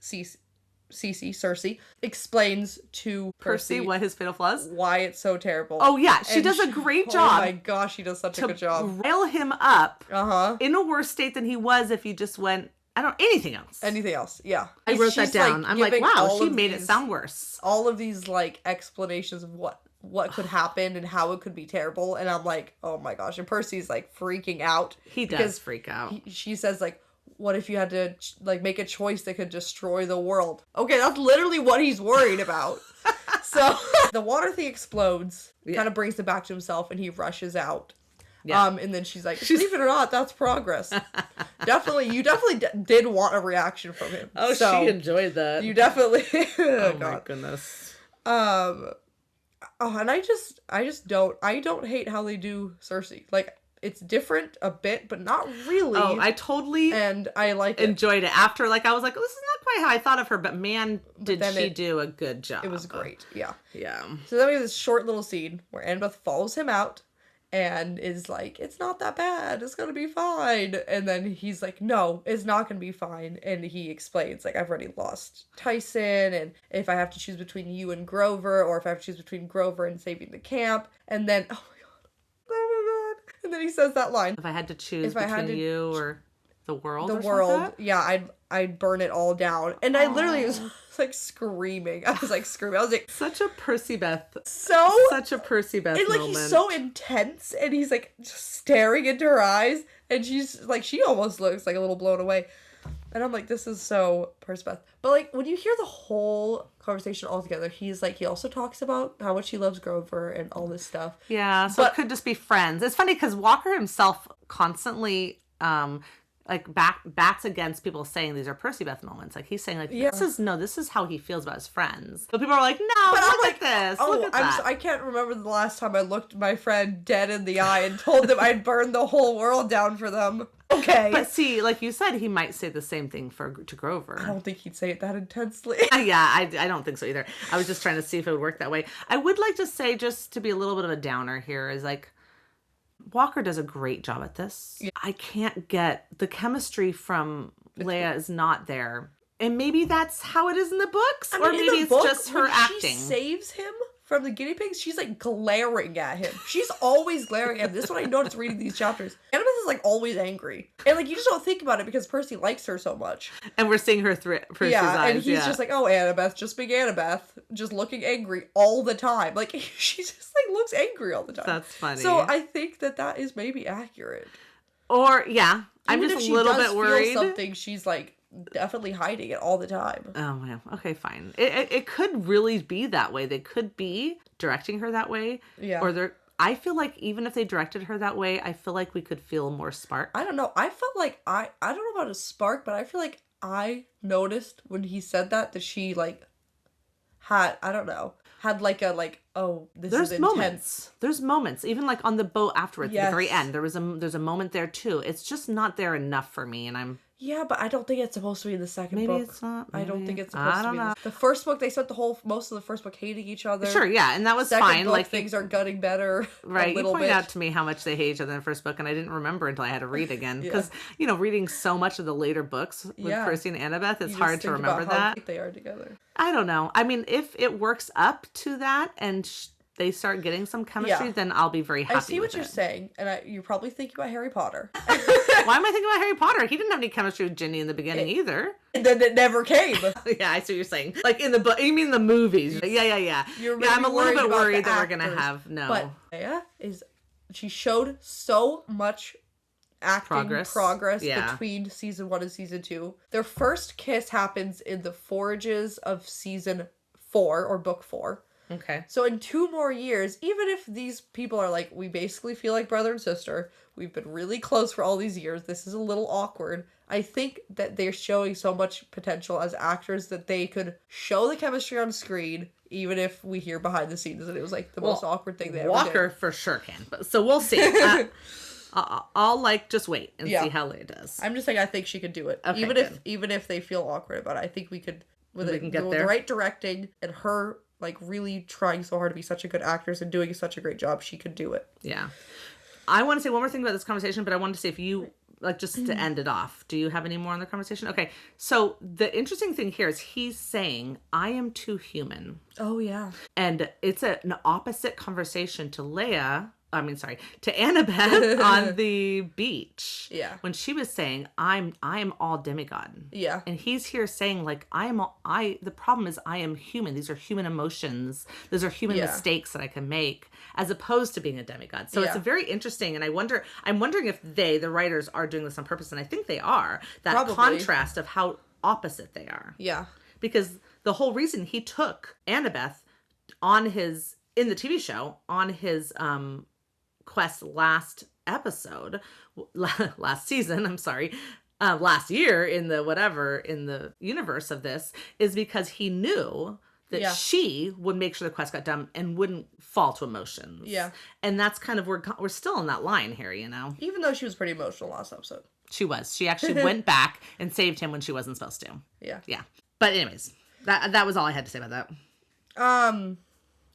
Cersei explains to Percy what his fatal flaws, why it's so terrible. Oh yeah, she does a great job. Oh my gosh, she does such a good job. Rail him up Uh-huh. in a worse state than he was if he just went, anything else. Anything else, yeah. I wrote that down. I'm like, wow, she made it sound worse. All of these, like, explanations of what could happen and how it could be terrible, and I'm like, oh my gosh. And Percy's, like, freaking out. He does freak out. She says, like, what if you had to, like, make a choice that could destroy the world? Okay, that's literally what he's worried about. So, the water thing explodes, kind of brings him back to himself, and he rushes out. Yeah. And then she's like, believe it or not, that's progress. You definitely did want a reaction from him. Oh, so she enjoyed that. You definitely. Oh my goodness. Oh, and I don't hate how they do Cersei. Like, it's different a bit, but not really. Oh, I totally and I like enjoyed it. After, like, I was like, oh, this is not quite how I thought of her, but man, did she do a good job. It was great, yeah. Yeah. So then we have this short little scene where Annabeth follows him out and is like, it's not that bad, it's gonna be fine. And then he's like, no, it's not gonna be fine. And he explains, like, I've already lost Tyson, and if I have to choose between you and Grover, or if I have to choose between Grover and saving the camp, and then, oh my god, and then he says that line. If I had to choose between you or the world, yeah, I'd burn it all down. And I literally was like screaming. I was like, such a Percy Beth. Such a Percy Beth and like moment. He's so intense, and he's like just staring into her eyes, and she's like, she almost looks like a little blown away. And I'm like, this is so Percy Beth. But like, when you hear the whole conversation all together, he's like, he also talks about how much he loves Grover and all this stuff. Yeah, so it could just be friends. It's funny because Walker himself constantly like bats against people saying these are Percy Beth moments. Like, he's saying, like, this is how he feels about his friends. But people are like, no, but look at this. Look at that. I can't remember the last time I looked my friend dead in the eye and told them I'd burn the whole world down for them. Okay. But see, like you said, he might say the same thing to Grover. I don't think he'd say it that intensely. Yeah, I don't think so either. I was just trying to see if it would work that way. I would like to say, just to be a little bit of a downer here, is like, Walker does a great job at this. Yeah. I can't get the chemistry from Leia is not there. And maybe that's how it is in the books. Or maybe it's just her acting. She saves him from the guinea pigs, she's like glaring at him. She's always glaring at him. This is what I noticed reading these chapters. Annabeth is like always angry. And like, you just don't think about it because Percy likes her so much. And we're seeing her through Percy's eyes. And he's just like, oh, Annabeth, just being Annabeth, just looking angry all the time. Like, she just like looks angry all the time. That's funny. So I think that is maybe accurate. Or, yeah, I'm just a little bit worried. Something she's like definitely hiding it all the time. Oh, yeah. Okay, fine. It could really be that way. They could be directing her that way. Yeah. Or I feel like even if they directed her that way, I feel like we could feel more spark. I don't know. I felt like I don't know about a spark, but I feel like I noticed when he said that she like had, I don't know, had like a like, oh, this is intense. There's moments, even like on the boat afterwards, at the very end, there's a moment there too. It's just not there enough for me, and I'm. Yeah, but I don't think it's supposed to be in the second book. Maybe it's not. I don't think it's supposed to be. The first book, they spent most of the first book hating each other. Sure, yeah, and that was second fine. Book, like things are getting better. Right, a little you pointed bit. out to me how much they hate each other in the first book, and I didn't remember until I had to read again because reading so much of the later books with Percy and Annabeth, it's hard to remember that. How they are together. I don't know. I mean, if it works up to that and they start getting some chemistry, then I'll be very happy. I see what you're saying, and you're probably thinking about Harry Potter. Why am I thinking about Harry Potter? He didn't have any chemistry with Ginny in the beginning either. And then it never came. Yeah, I see what you're saying. Like in the book, you mean the movies? Yeah. I'm a little bit worried that we're gonna have But Leia she showed so much acting progress between season 1 and season 2. Their first kiss happens in the forages of season 4 or book 4. Okay. So in 2 more years, even if these people are like, we basically feel like brother and sister, we've been really close for all these years, this is a little awkward. I think that they're showing so much potential as actors that they could show the chemistry on screen, even if we hear behind the scenes that it was like the most awkward thing they ever did. Walker for sure can, but so we'll see. I'll like just wait and see how Leia does. I'm just saying I think she could do it. Okay, even if they feel awkward about it, I think we could with the right directing and her like really trying so hard to be such a good actress and doing such a great job, she could do it. Yeah. I want to say one more thing about this conversation, but I wanted to say if you, like, just to end it off, do you have any more on the conversation? Okay. So the interesting thing here is he's saying, I am too human. Oh, yeah. And it's an opposite conversation to to Annabeth on the beach. Yeah. When she was saying, I am all demigod. Yeah. And he's here saying, like, the problem is I am human. These are human emotions. Those are human mistakes that I can make, as opposed to being a demigod. So it's a very interesting, and I'm wondering if the writers are doing this on purpose, and I think they are, that Probably. contrast of how opposite they are. Yeah. Because the whole reason he took Annabeth in the TV show, on his, quest last season, last year in the universe of this, is because he knew that she would make sure the quest got done and wouldn't fall to emotions. Yeah. And that's kind of, we're still on that line here, you know? Even though she was pretty emotional last episode. She was. She actually went back and saved him when she wasn't supposed to. Yeah. Yeah. But anyways, that was all I had to say about that.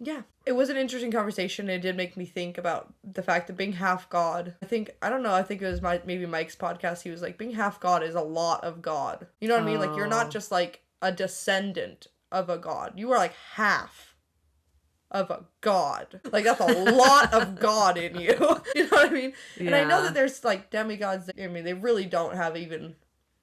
Yeah. It was an interesting conversation. It did make me think about the fact that being half God. I think it was maybe Mike's podcast. He was like, being half God is a lot of God. You know what I mean? Like, you're not just like a descendant of a God. You are like half of a God. Like, that's a lot of God in you. You know what I mean? Yeah. And I know that there's like demigods that, I mean, they really don't have even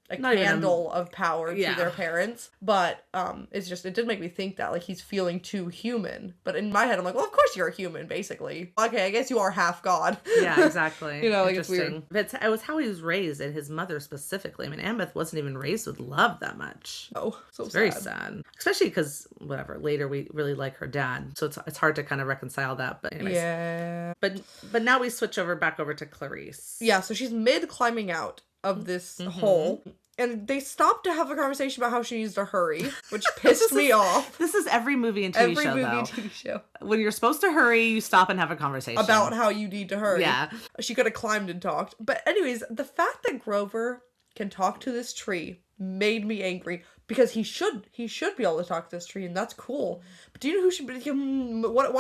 a candle of power to their parents, but it did make me think that like he's feeling too human. But in my head, I'm like, well, of course you're a human, basically. Okay, I guess you are half God. Yeah, exactly. You know, like, it's weird. But it was how he was raised, and his mother specifically. I mean, Annabeth wasn't even raised with love that much. Oh, so it's very sad, especially because later we really like her dad, so it's hard to kind of reconcile that. But anyways, yeah. But now we switch back over to Clarice. Yeah, so she's mid climbing out of this hole. And they stopped to have a conversation about how she needs to hurry, which pissed me off. This is every movie and TV show. When you're supposed to hurry, you stop and have a conversation. About how you need to hurry. Yeah. She could have climbed and talked. But anyways, the fact that Grover can talk to this tree made me angry. Because he should be able to talk to this tree, and that's cool. But do you know who should be? Why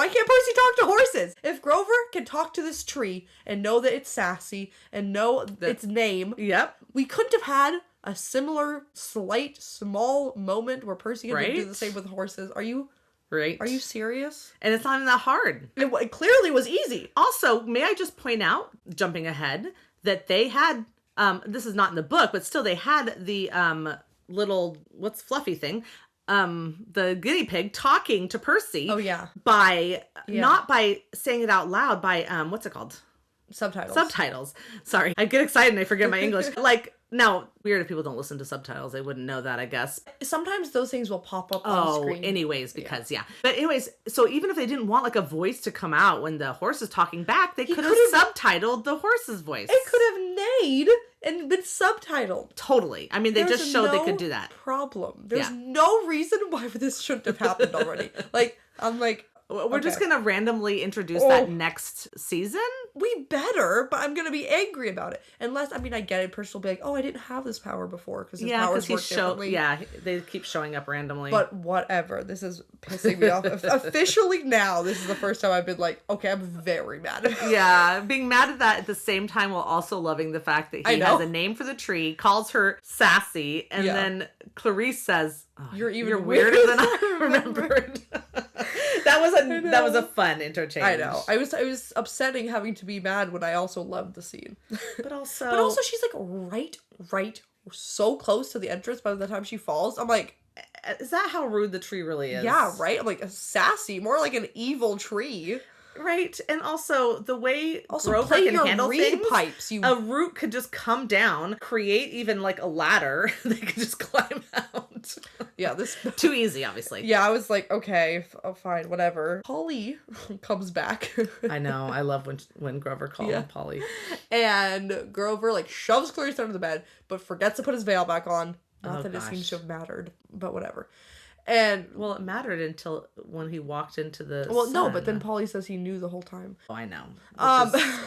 can't Percy talk to horses? If Grover can talk to this tree and know that it's sassy and know its name, we couldn't have had a similar, small moment where Percy could do the same with horses. Are you serious? And it's not even that hard. It clearly was easy. Also, may I just point out, jumping ahead, that they had this is not in the book, but still they had the little what's fluffy thing, the guinea pig talking to Percy. Oh yeah. Not by saying it out loud, by what's it called? Subtitles. Sorry, I get excited and I forget my English. Like, now, weird if people don't listen to subtitles. They wouldn't know that, I guess. Sometimes those things will pop up on screen. Anyways, because, But anyways, so even if they didn't want, like, a voice to come out when the horse is talking back, they could have subtitled the horse's voice. It could have neighed and been subtitled. Totally. I mean, they just showed they could do that. There's no reason why this shouldn't have happened already. Like, I'm like... We're just going to randomly introduce that next season? We better, but I'm going to be angry about it. Unless, I mean, I get it. Percy will be like, oh, I didn't have this power before because his powers work differently. Yeah, they keep showing up randomly. But whatever. This is pissing me off. Officially now, this is the first time I've been like, okay, I'm very mad at it. Yeah, being mad at that at the same time while also loving the fact that he has a name for the tree, calls her sassy, and then Clarice says, you're weirder than I remembered. That was a fun interchange. I know. I was upsetting having to be mad when I also loved the scene. But also she's like right so close to the entrance by the time she falls. I'm like, is that how rude the tree really is? Yeah, right? I'm like, sassy, more like an evil tree. Right, and also the way Grover can handle things, pipes, a root could just come down, create even like a ladder. They could just climb out. Yeah, this Too easy, obviously. Yeah, I was like, okay, fine, whatever. Polly comes back. I know. I love when Grover calls him Polly. And Grover like shoves Clarice under the bed, but forgets to put his veil back on. Not that it seems to have mattered, but whatever. And well, it mattered until when he walked into the no, but then Polly says he knew the whole time. Oh, I know.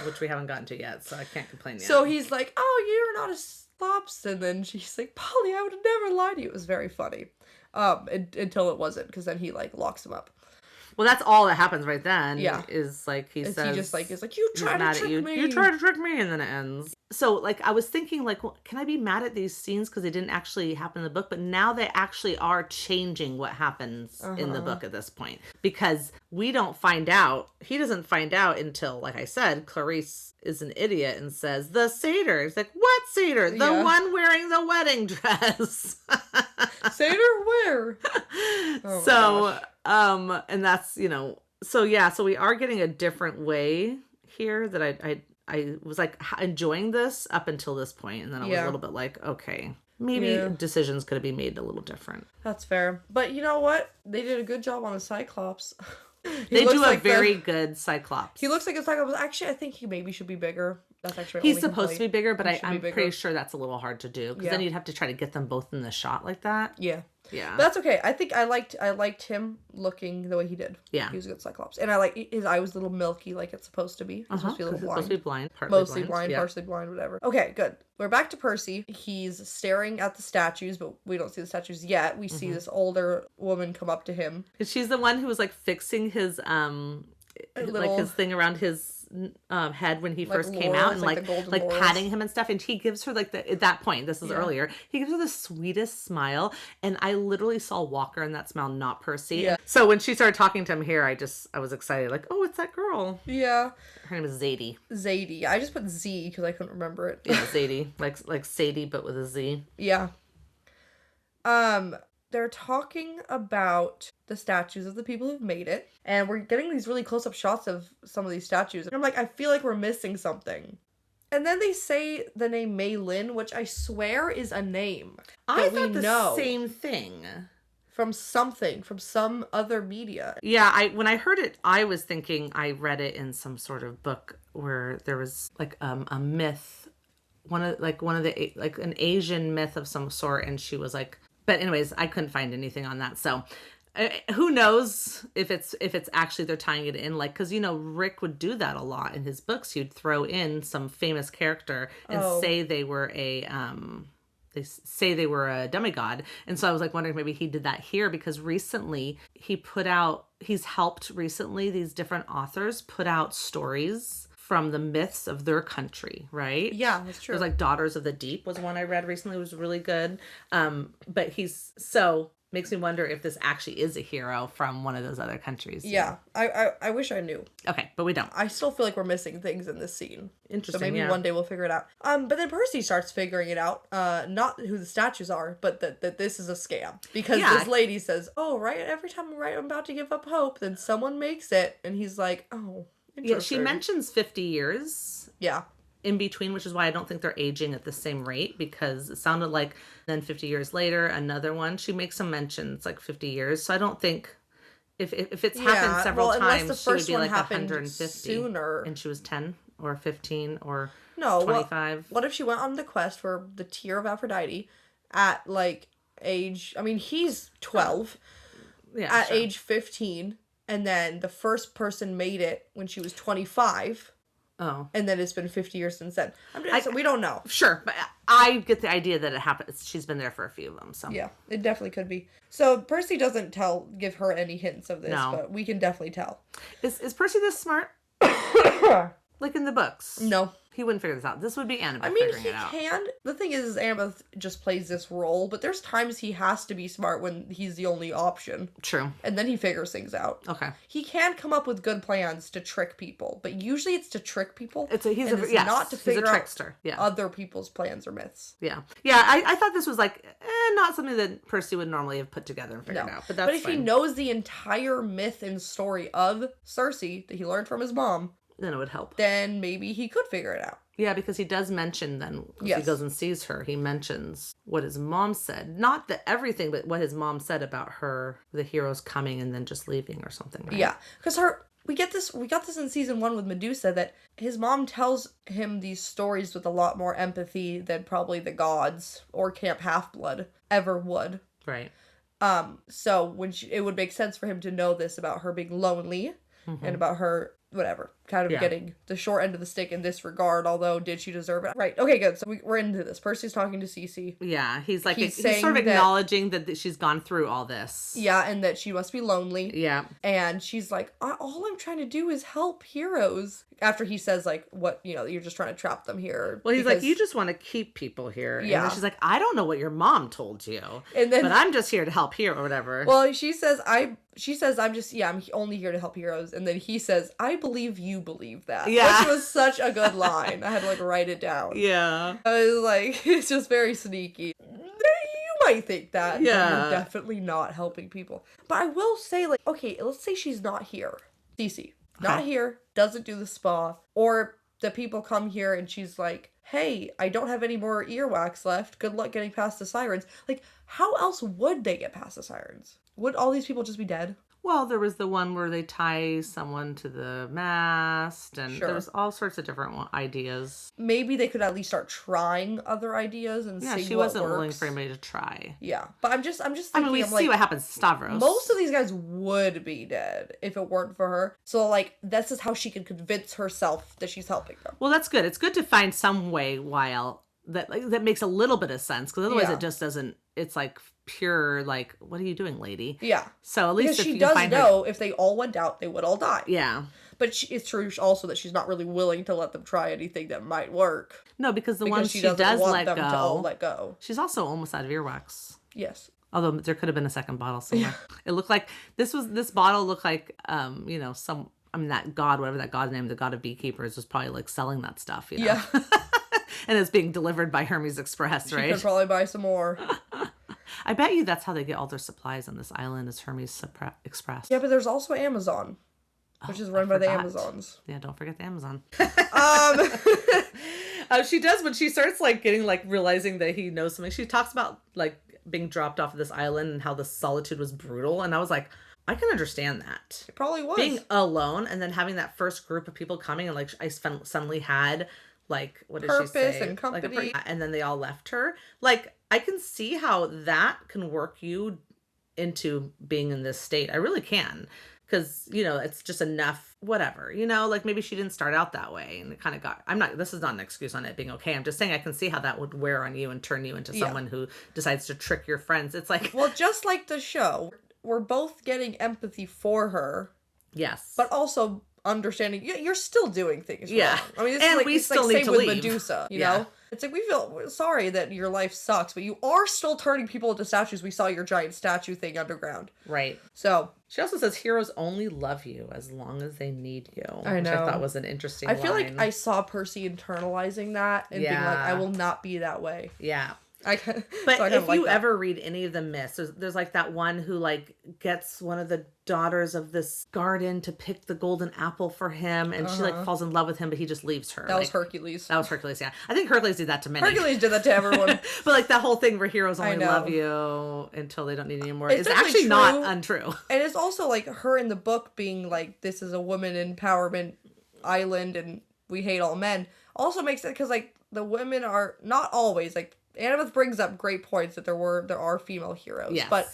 Which we haven't gotten to yet, so I can't complain yet. So he's like, "Oh, you're not a slops," and then she's like, "Polly, I would have never lied to you." It was very funny, until it wasn't, because then he like locks him up. Well, that's all that happens right then. Yeah, is like he says he just like is like, "You tried to trick me. You tried to trick me," and then it ends. So like I was thinking like, well, can I be mad at these scenes because they didn't actually happen in the book, but now they actually are changing what happens in the book at this point, because we don't find out. He doesn't find out until, like I said, Clarice is an idiot and says the satyr. It's like, what satyr? The one wearing the wedding dress. Satyr where? Oh so and that's, so we are getting a different way here that I was like enjoying this up until this point, and then I was a little bit like, okay, maybe decisions could have been made a little different. That's fair. But you know what? They did a good job on the Cyclops. They do a very good Cyclops. He looks like a Cyclops. Actually, I think he maybe should be bigger. That's actually he's supposed to be bigger, but I'm bigger. pretty sure that's a little hard to do, because then you'd have to try to get them both in the shot like that. Yeah. Yeah. But that's okay. I think I liked him looking the way he did. Yeah. He was a good Cyclops. And I like his eye was a little milky like it's supposed to be. It's supposed to be a little blind. Supposed to be blind. Mostly blind, partially blind, whatever. Okay, good. We're back to Percy. He's staring at the statues, but we don't see the statues yet. We see this older woman come up to him. She's the one who was like fixing his like his thing around his head when he first came out, and like patting him and stuff, and he gives her like at that point, this is earlier, he gives her the sweetest smile, and I literally saw Walker in that smile, not Percy. So when she started talking to him here, I was excited, like, oh, it's that girl. Her name is Zadie. I just put Z because I couldn't remember it. Zadie, like Sadie but with a Z. They're talking about the statues of the people who've made it, and we're getting these really close-up shots of some of these statues. And I'm like, I feel like we're missing something. And then they say the name Mei Lin, which I swear is a name. I thought the same thing. From some other media. Yeah, when I heard it, I was thinking I read it in some sort of book where there was like a myth, one of the like an Asian myth of some sort, and she was like. But anyways, I couldn't find anything on that. So who knows if it's actually they're tying it in, like, because Rick would do that a lot in his books. He'd throw in some famous character and say they were a demigod. And so I was like wondering maybe he did that here, because recently he's helped recently these different authors put out stories from the myths of their country, right? Yeah, that's true. It was like Daughters of the Deep was one I read recently. It was really good. But makes me wonder if this actually is a hero from one of those other countries. Yeah, I wish I knew. Okay, but we don't. I still feel like we're missing things in this scene. Interesting. So maybe one day we'll figure it out. But then Percy starts figuring it out. Not who the statues are, but that this is a scam. Because this lady says, "Oh, right, every time I'm about to give up hope, then someone makes it," and he's like, "Oh." Yeah, she mentions 50 years. Yeah. In between, which is why I don't think they're aging at the same rate, because it sounded like then 50 years later, another one. She makes some mentions like 50 years. So I don't think if it's happened several times, she would be like 150 sooner. And she was 10 or 15 or 25. What if she went on the quest for the tear of Aphrodite at like age, I mean, he's 12. At age 15. And then the first person made it when she was 25. Oh. And then it's been 50 years since then. We don't know. Sure. But I get the idea that it happens. She's been there for a few of them. So yeah, it definitely could be. So Percy doesn't give her any hints of this, but we can definitely tell. Is Percy this smart? Like in the books? No. He wouldn't figure this out. This would be Annabeth figuring it out. He can. The thing is Annabeth just plays this role, but there's times he has to be smart when he's the only option. True. And then he figures things out. Okay. He can come up with good plans to trick people, but usually it's to trick people. It's not to figure out other people's plans or myths. Yeah. Yeah, I thought this was like not something that Percy would normally have put together and figured out. But if he knows the entire myth and story of Cersei that he learned from his mom, then it would help. then maybe he could figure it out. Yeah, because he does mention then, if Yes. he goes and sees her, he mentions what his mom said. Not that everything, but what his mom said about her, the heroes coming and then just leaving or something, right? Yeah, because we got this in season 1 with Medusa, that his mom tells him these stories with a lot more empathy than probably the gods or Camp Half-Blood ever would. Right. So when it would make sense for him to know this about her being lonely and about her, whatever, kind of getting the short end of the stick in this regard, although did she deserve it? Right. Okay, good. So we're into this. Percy's talking to Cece. Yeah, he's like, He's he's sort of saying acknowledging that she's gone through all this. Yeah, and that she must be lonely. Yeah. And she's like, all I'm trying to do is help heroes. After he says, like, what, you're just trying to trap them here. Well, he's like, you just want to keep people here. Yeah. And then she's like, I don't know what your mom told you. And then, but I'm just here to help here or whatever. Well, she says, I'm only here to help heroes. And then he says, I believe you believe that. Yeah. Which was such a good line. I had to, like, write it down. Yeah. I was like, it's just very sneaky. You might think that. Yeah. But you're definitely not helping people. But I will say, like, okay, let's say she's not here. Cece. Not here, doesn't do the spa, or the people come here and she's like, hey, I don't have any more earwax left. Good luck getting past the sirens. Like, how else would they get past the sirens? Would all these people just be dead? Well, there was the one where they tie someone to the mast, and there was all sorts of different ideas. Maybe they could at least start trying other ideas and see what works. Yeah, she wasn't willing for anybody to try. Yeah, but I'm just thinking, I mean, we see what happens to Stavros. Most of these guys would be dead if it weren't for her. So, like, this is how she can convince herself that she's helping them. Well, that's good. It's good to find some way that makes a little bit of sense, because otherwise it just doesn't. It's like pure, like, what are you doing, lady? Yeah. So at least because if she you does find know if they all went out, they would all die. Yeah. But it's true also that she's not really willing to let them try anything that might work. No, because the ones she does let go, to all let go. She's also almost out of earwax. Yes. Although there could have been a second bottle somewhere. Yeah. It looked like this bottle looked like that god, whatever that god's name, the god of beekeepers, was probably like selling that stuff, Yeah. And it's being delivered by Hermes Express, right? She could probably buy some more. I bet you that's how they get all their supplies on this island, is Hermes Express. Yeah, but there's also Amazon, which is run by the Amazons. Yeah, don't forget the Amazon. Um, she does, when she starts like getting like realizing that he knows something. She talks about like being dropped off of this island and how the solitude was brutal, and I was like, I can understand that. It probably was. Being alone and then having that first group of people coming, and like I suddenly had like, what did she say? Purpose and company. Like and then they all left her. Like, I can see how that can work you into being in this state. I really can. Because, it's just enough, whatever, like maybe she didn't start out that way and it kind of this is not an excuse on it being okay. I'm just saying I can see how that would wear on you and turn you into someone who decides to trick your friends. It's like, well, just like the show, we're both getting empathy for her. Yes. But also understanding you're still doing things wrong. Yeah. I mean, we still need to with leave. Medusa, you know? It's like, we feel sorry that your life sucks, but you are still turning people into statues. We saw your giant statue thing underground. Right. So. She also says heroes only love you as long as they need you. I know. Which I thought was an interesting line. I feel like I saw Percy internalizing that and being like, I will not be that way. Yeah. But if you ever read any of the myths, there's like that one who like gets one of the daughters of this garden to pick the golden apple for him, and she like falls in love with him, but he just leaves her. That was Hercules. That was Hercules, yeah. I think Hercules did that to many. Hercules did that to everyone. But like that whole thing where heroes only love you until they don't need you anymore is actually true. not untrue. And it's also like her in the book being like, this is a woman empowerment island and we hate all men. Also makes sense because like the women are not always like, Annabeth brings up great points that there are female heroes, yes. But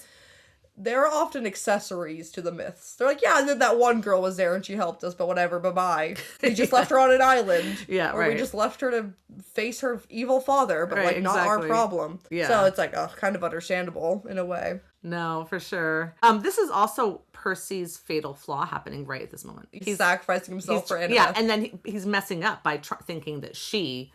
they're often accessories to the myths. They're like, yeah, and then that one girl was there and she helped us, but whatever, bye-bye. We just left her on an island. Yeah, or we just left her to face her evil father, but like not our problem. Yeah. So it's like, kind of understandable in a way. No, for sure. This is also Percy's fatal flaw happening right at this moment. He's sacrificing himself for Annabeth. Yeah, and then he's messing up by thinking that she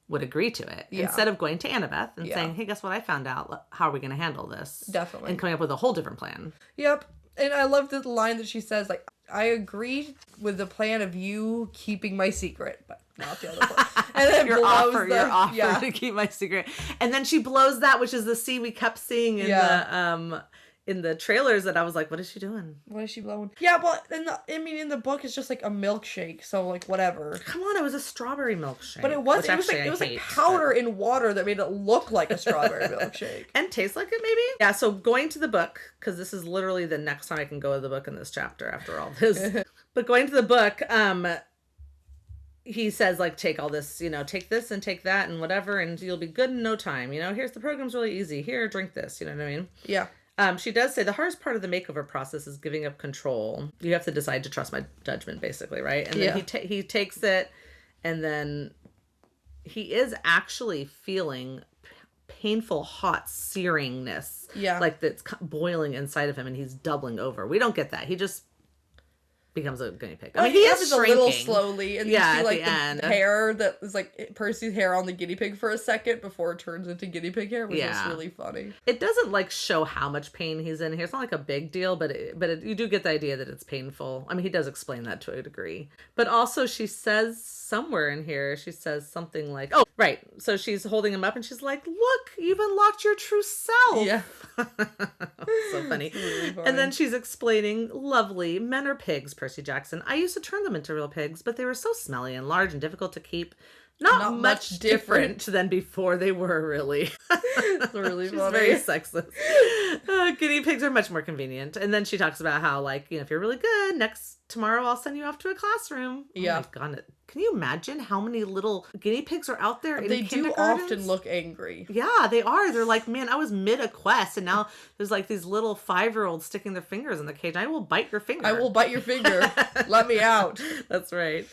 would agree to it instead of going to Annabeth and saying, hey, guess what I found out? How are we going to handle this? Definitely. And coming up with a whole different plan. Yep. And I love the line that she says, like, I agree with the plan of you keeping my secret, but not the other part. And then your offer to keep my secret. And then she blows that, which is the scene we kept seeing in in the trailers that I was like, what is she doing? What is she blowing? Yeah, but in the book it's just like a milkshake, so like whatever. Come on, it was a strawberry milkshake. But it was like powder in water that made it look like a strawberry milkshake. And taste like it, maybe? Yeah, so going to the book, because this is literally the next time I can go to the book in this chapter after all this. But going to the book, he says, like, take all this, take this and take that and whatever, and you'll be good in no time. Here's the program's really easy. Here, drink this. You know what I mean? Yeah. She does say the hardest part of the makeover process is giving up control. You have to decide to trust my judgment, basically, right? And then he takes it, and then he is actually feeling painful, hot searingness. Yeah. Like that's boiling inside of him, and he's doubling over. We don't get that. He just becomes a guinea pig. I mean, he is shrinking. A little slowly, and you see like the end. Hair that is like Percy's hair on the guinea pig for a second before it turns into guinea pig hair, which is really funny. It doesn't like show how much pain he's in here. It's not like a big deal, but you do get the idea that it's painful. I mean, he does explain that to a degree. But also, she says somewhere in here, she says something like, "Oh, right." So she's holding him up, and she's like, "Look, you've unlocked your true self." Yeah. So funny. Really funny. And then she's explaining, lovely, men are pigs, Percy Jackson. I used to turn them into real pigs, but they were so smelly and large and difficult to keep. Not much different than before they were, really. It's really She's funny. very sexist. Guinea pigs are much more convenient. And then she talks about how, like, if you're really good, tomorrow I'll send you off to a classroom. Yeah. Oh my God. Can you imagine how many little guinea pigs are out there in They do kindergartens? often look angry. Yeah, they are. They're like, man, I was mid a quest, and now there's like these little 5-year-olds sticking their fingers in the cage. I will bite your finger. I will bite your finger. Let me out. That's right.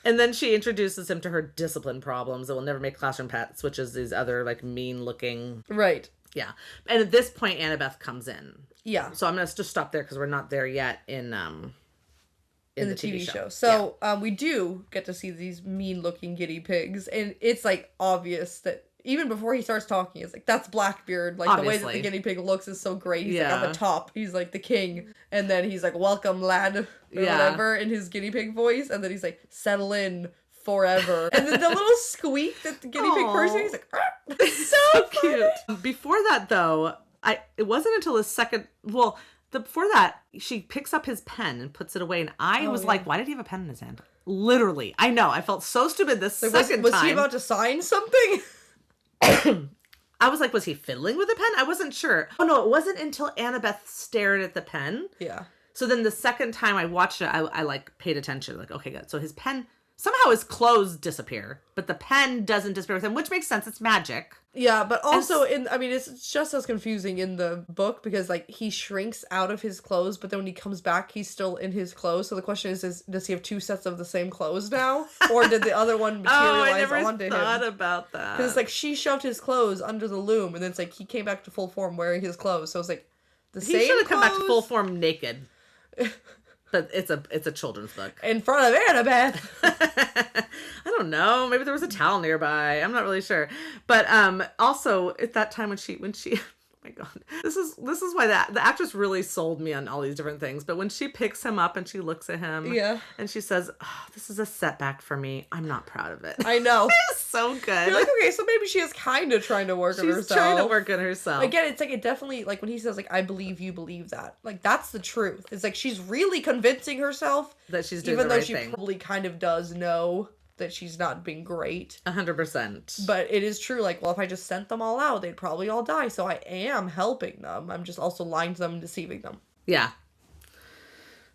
And then she introduces him to her discipline problems that will never make classroom pets, which is these other like mean looking. Right. Yeah. And at this point, Annabeth comes in. Yeah. So I'm going to just stop there because we're not there yet in the TV show. So we do get to see these mean looking guinea pigs, and it's like obvious that even before he starts talking, it's like, that's Blackbeard. Like, obviously. The way that the guinea pig looks is so great. He's like on the top. He's like the king. And then he's like, welcome, lad, or whatever, in his guinea pig voice. And then he's like, settle in forever. And then the little squeak that the guinea pig person, he's like, so cute. Before that, though, it wasn't until the second, before that, she picks up his pen and puts it away. And I was like, why did he have a pen in his hand? Literally. I know. I felt so stupid this second time. Was he about to sign something? I was like, was he fiddling with the pen? I wasn't sure. Oh, no, it wasn't until Annabeth stared at the pen. Yeah. So then the second time I watched it, I like paid attention. Like, okay, good. So his pen, somehow his clothes disappear, but the pen doesn't disappear with him, which makes sense. It's magic. Yeah, but also it's just as confusing in the book because like he shrinks out of his clothes, but then when he comes back, he's still in his clothes. So the question is does he have two sets of the same clothes now, or did the other one materialize onto him? I never thought about that. Because it's like she shoved his clothes under the loom, and then it's like he came back to full form wearing his clothes. So it's like same. He should have come back to full form naked. But it's a children's book. In front of Annabeth. I don't know. Maybe there was a towel nearby. I'm not really sure. But also at that time when she oh my God. This is why the actress really sold me on all these different things. But when she picks him up and she looks at him and she says, oh, this is a setback for me. I'm not proud of it. I know. It's so good. You're like, okay, so maybe she is kind of trying to work on herself. She's trying to work on herself. Again, it's like it definitely, like when he says like, I believe you believe that. Like that's the truth. It's like she's really convincing herself that she's doing the right thing. Even though she probably kind of does know that she's not being great. 100%. But it is true, like, well, if I just sent them all out, they'd probably all die. So I am helping them. I'm just also lying to them and deceiving them. Yeah.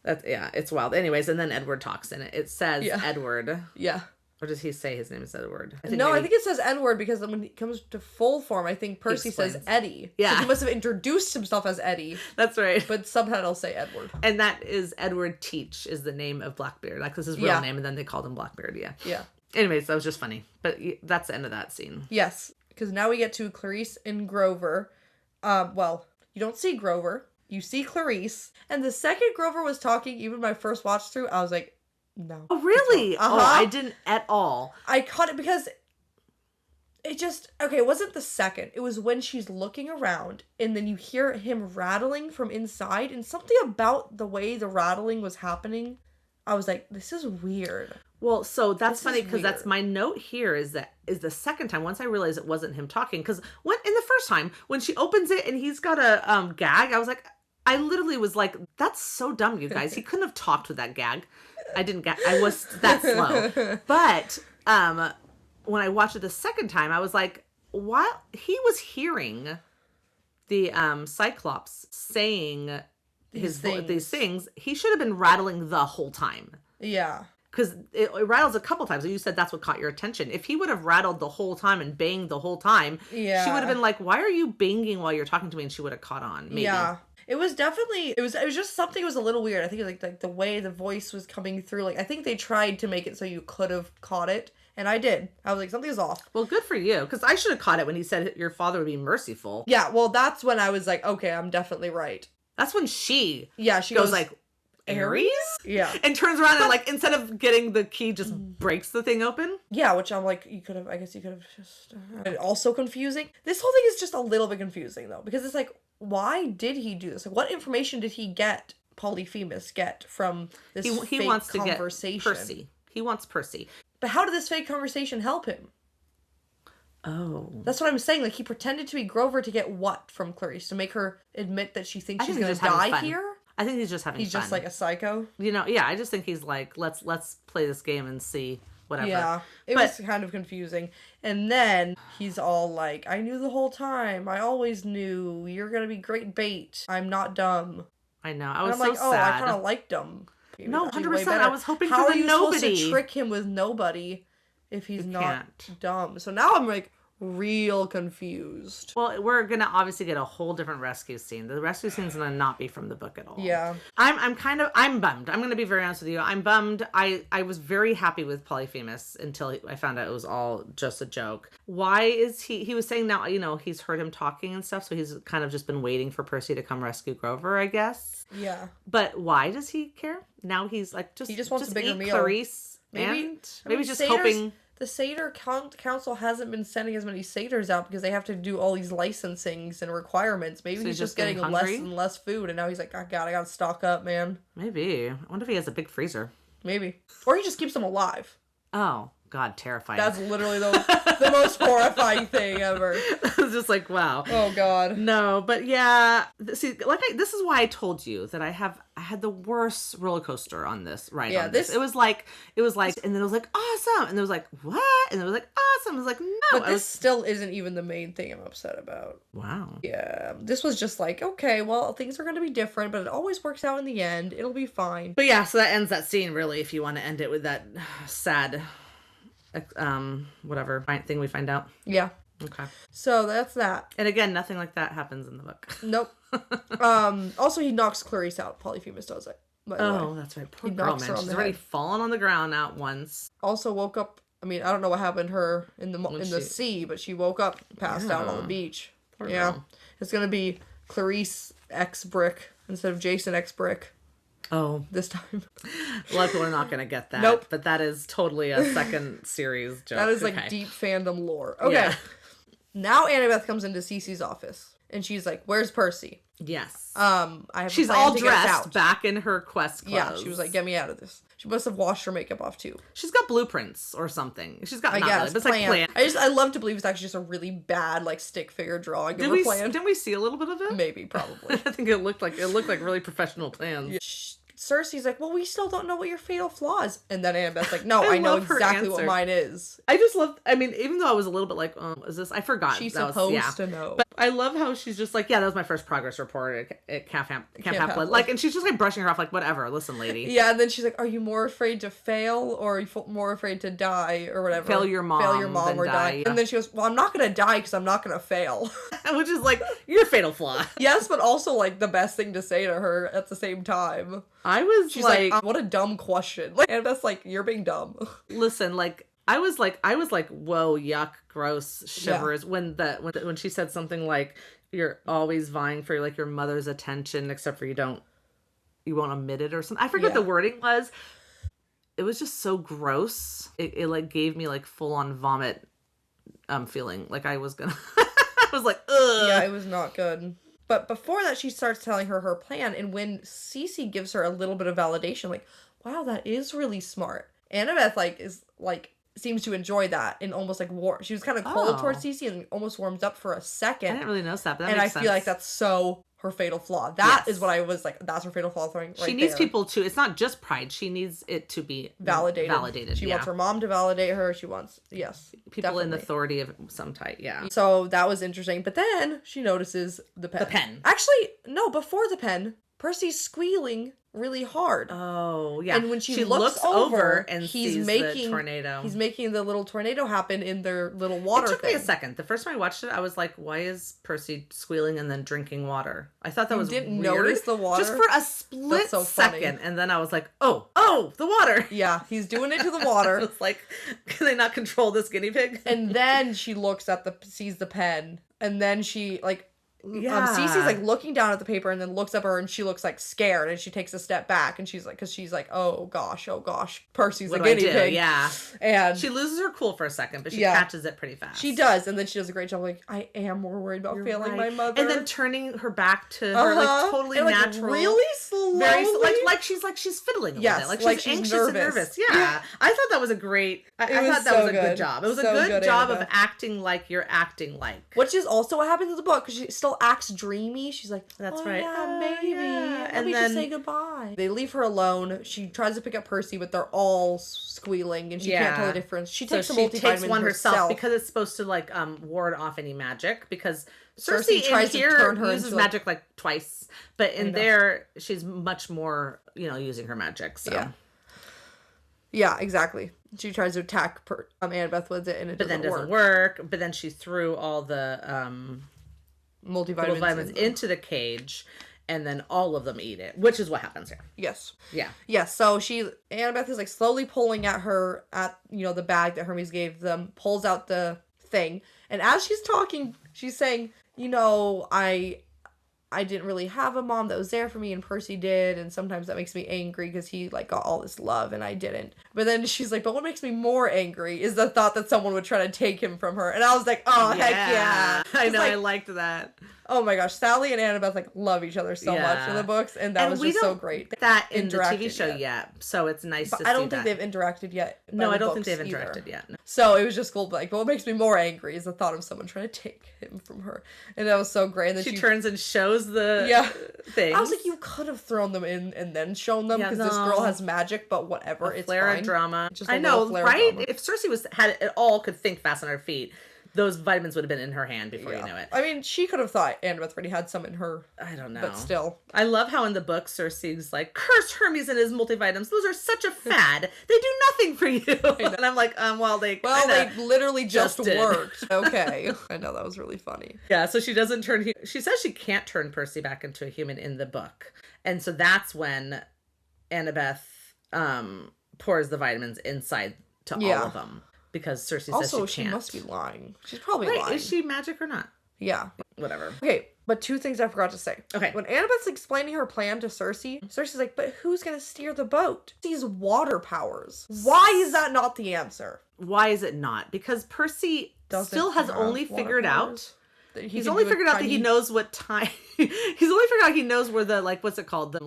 It's wild. Anyways, and then Edward talks in it. It says Edward. Yeah. Or does he say his name is Edward? I think it says Edward because when he comes to full form, I think Percy says Eddie. Yeah. So he must have introduced himself as Eddie. That's right. But subtitles say Edward. And that is Edward Teach is the name of Blackbeard. Like, this is his real name, and then they called him Blackbeard, Yeah. Anyways, that was just funny. But that's the end of that scene. Yes. Because now we get to Clarice and Grover. You don't see Grover. You see Clarice. And the second Grover was talking, even my first watch through, I was like, no. Oh, really? Oh, I didn't at all. I caught it because it wasn't the second. It was when she's looking around and then you hear him rattling from inside, and something about the way the rattling was happening, I was like, this is weird. Well, so that's funny because that's my note here is the second time, once I realized it wasn't him talking, because in the first time, when she opens it and he's got a gag, I was like, I literally was like, that's so dumb, you guys. He couldn't have talked with that gag. I was that slow. But when I watched it the second time, I was like, while he was hearing the Cyclops saying these things, he should have been rattling the whole time. Yeah. Because it rattles a couple times. You said that's what caught your attention. If he would have rattled the whole time and banged the whole time, yeah, she would have been like, why are you banging while you're talking to me? And she would have caught on. Maybe. Yeah. It was definitely, it was just something that was a little weird. I think like the way the voice was coming through, like, I think they tried to make it so you could have caught it. And I did. I was like, something's off. Well, good for you. Because I should have caught it when he said your father would be merciful. Yeah, well, that's when I was like, okay, I'm definitely right. That's when she goes like, Aries? Yeah. And turns around and, like, instead of getting the key, just breaks the thing open. Yeah, which I'm like, I guess you could have just... Also confusing. This whole thing is just a little bit confusing, though. Because it's like, why did he do this? Like, what information did he get, Polyphemus get, from this he fake wants to conversation? Get Percy. He wants Percy. But how did this fake conversation help him? Oh. That's what I'm saying. Like, he pretended to be Grover to get what from Clarice? To make her admit that she thinks she's going to die here? I think he's just having fun. He's just like a psycho? You know, yeah, I just think he's like, let's play this game and see whatever. Yeah, it was kind of confusing. And then he's all like, I knew the whole time. I always knew. You're going to be great bait. I'm not dumb. I know. I was and I'm so like, sad. I kind of like dumb. Maybe no, 100%. I was hoping How for are the you nobody. supposed to trick him with nobody if he's not dumb? So now I'm like real confused. Well, we're gonna obviously get a whole different rescue scene. The rescue scene's gonna not be from the book at all. Yeah. I'm bummed. I'm gonna be very honest with you. I'm bummed. I was very happy with Polyphemus until I found out it was all just a joke. Why is he was saying now, you know, he's heard him talking and stuff, so he's kind of just been waiting for Percy to come rescue Grover, I guess. Yeah. But why does he care? Now he's like, he just wants a bigger meal. Clarice. Maybe just hoping. The Satyr Council hasn't been sending as many satyrs out because they have to do all these licensings and requirements. Maybe he's just getting less and less food, and now he's like, I gotta stock up, man. Maybe. I wonder if he has a big freezer. Maybe. Or he just keeps them alive. Oh, God, terrifying. That's literally the most horrifying thing ever. It's just like, wow. Oh, God. No, but yeah. See, this is why I told you that I had the worst roller coaster on this ride. Yeah, It was like, and then it was like, awesome. And it was like, what? And it was like, awesome. It was like, no. But this still isn't even the main thing I'm upset about. Wow. Yeah. This was just like, okay, well, things are going to be different, but it always works out in the end. It'll be fine. But yeah, so that ends that scene, really, if you want to end it with that sad, whatever thing we find out. Yeah. Okay. So that's that. And again, nothing like that happens in the book. Nope. Also, he knocks Clarice out. Polyphemus does it. Oh, that's right. Poor girl, man. She's already fallen on the ground out once. Also woke up. I mean, I don't know what happened to her in the sea, but she woke up, passed out on the beach. Poor girl. It's gonna be Clarice X Brick instead of Jason X Brick. Oh, this time. A lot of people are not going to get that. Nope. But that is totally a second series joke. That is like deep fandom lore. Okay. Yeah. Now Annabeth comes into Cece's office and she's like, "Where's Percy?" Yes. She's all dressed back in her quest clothes. Yeah, she was like, "Get me out of this." She must have washed her makeup off too. She's got blueprints or something. She's got, it's like plan. I love to believe it's actually just a really bad like stick figure drawing of a plan. Didn't we see a little bit of it? Maybe, probably. I think it looked like really professional plans. Yeah. Cersei's like, well, we still don't know what your fatal flaw is. And then Annabeth's like, no, I know exactly what mine is. I just love, I mean, even though I was a little bit like, oh, is this, I forgot. She's supposed to know. But I love how she's just like, yeah, that was my first progress report at Camp Half-Blood. Like, and she's just like brushing her off like, whatever, listen, lady. Yeah, and then she's like, are you more afraid to fail or are you more afraid to die or whatever? Fail your mom or die. Yeah. And then she goes, well, I'm not going to die because I'm not going to fail. Which is like, your fatal flaw. Yes, but also like the best thing to say to her at the same time. She's like, what a dumb question. Like, and that's like, you're being dumb. Listen, like, I was like, whoa, yuck, gross, shivers. Yeah. When she said something like, you're always vying for like your mother's attention, except for you won't admit it or something. I forget what the wording was. It was just so gross. It like gave me like full on vomit feeling. Like I was gonna, I was like, ugh. Yeah, it was not good. But before that, she starts telling her plan, and when Cece gives her a little bit of validation, like, wow, that is really smart. Annabeth, like, is, like, seems to enjoy that and almost like she was kind of cold towards Oh. Cece and almost warms up for a I second. didn't really notice that, but that And I makes sense. feel like that's so her fatal flaw. That is Yes. what I was like, that's her fatal flaw throwing right She needs there. people to, it's not just pride. She needs it to be Validated. She wants her mom to validate her. She wants, yes. people in definitely. authority of some type. Yeah. So that was interesting. But then she notices the pen. The pen. Actually, no, before the pen, Percy's squealing really hard. Oh, yeah. And when she looks over and he's sees making the tornado. He's making the little tornado happen in their little water It took thing. me a second. The first time I watched it, I was like, why is Percy squealing and then drinking water? I thought that was didn't weird. notice the water? Just for a split That's so funny. second. And then I was like, oh, the water. Yeah, he's doing it to the I water. was like, can they not control this guinea pig? And then she looks at sees the pen, and then she Yeah. Cece's like looking down at the paper and then looks up at her and she looks like scared and she takes a step back and she's like, oh gosh, Percy's What a do I guinea do? pig. Yeah. And She loses her cool for a second, but she Yeah. catches it pretty fast. she does, and then she does a great job. Like, I am more worried about You're failing right. my mother. And then turning her back to her, like, totally and, like, natural. really slowly. Very, like she's fiddling Yes, with it. like She's she's anxious nervous. and nervous. Yeah. I thought that was a great, I was thought that so was a good good. job. It was So a good good, job of Annabeth. acting like you're acting like. Which is also what happens in the book, because she still acts dreamy. She's like, That's oh, right. yeah, Oh, maybe. yeah. Let And me then- just say goodbye. They leave her alone. She tries to pick up Percy, but they're all squealing, and she can't tell the difference. She So takes a she multivitamin takes one herself. herself because it's supposed to like ward off any magic, because Cersei Cersei tries in to here turn her uses into, like- magic like twice, but in know. there she's much more, using her magic. So Yeah. Yeah, exactly. She tries to attack Annabeth with it, and it but then doesn't doesn't work. But then she threw all the Multivitamins. vitamins into the cage, and then all of them eat it, which is what happens here. Yes. Yeah. Yes, so Annabeth is like slowly pulling at her, the bag that Hermes gave them, pulls out the thing. And as she's talking, she's saying, I didn't really have a mom that was there for me, and Percy did, and sometimes that makes me angry because he like got all this love and I didn't. But then she's like, but what makes me more angry is the thought that someone would try to take him from her. And I was like, oh, heck yeah. I It's know, like, I liked that. oh my gosh, Sally and Annabeth like love each other so much in the books, and that was we just so don't great. get that in the Interacted TV show yet, so it's nice But to see I don't think that. they've interacted yet. No, by I the don't think books they've either. interacted yet. No. So it was just cool. But what makes me more angry is the thought of someone trying to take him from her, and that was so great. And then She turns and shows the things. I was like, you could have thrown them in and then shown them, Yeah, because this no. girl has magic. But whatever, it's flare fine. of drama. Just a I little know, flare of right? drama. If Cersei had it all, could think fast on her feet, those vitamins would have been in her hand before you knew it. I mean, she could have thought Annabeth already had some in her, I don't know. but still. I love how in the book Cersei's like, curse Hermes and his multivitamins. Those are such a fad. They do nothing for you. And I'm like, they Literally just did. worked. Okay. I know, that was really funny. Yeah, so she doesn't turn. She says she can't turn Percy back into a human in the book, and so that's when Annabeth pours the vitamins inside to all of them, because Cersei Also, says she can't. must be lying. She's probably Right? lying. Is she magic or not? Yeah. Whatever. Okay, but two things I forgot to say. Okay. When Annabeth's explaining her plan to Cersei, Cersei's like, but who's gonna steer the boat? These water powers. Why is that not the answer? Why is it not? Because Percy still has only figured out. He's only figured out that he knows what time. He's only figured out he knows where the what's it called? The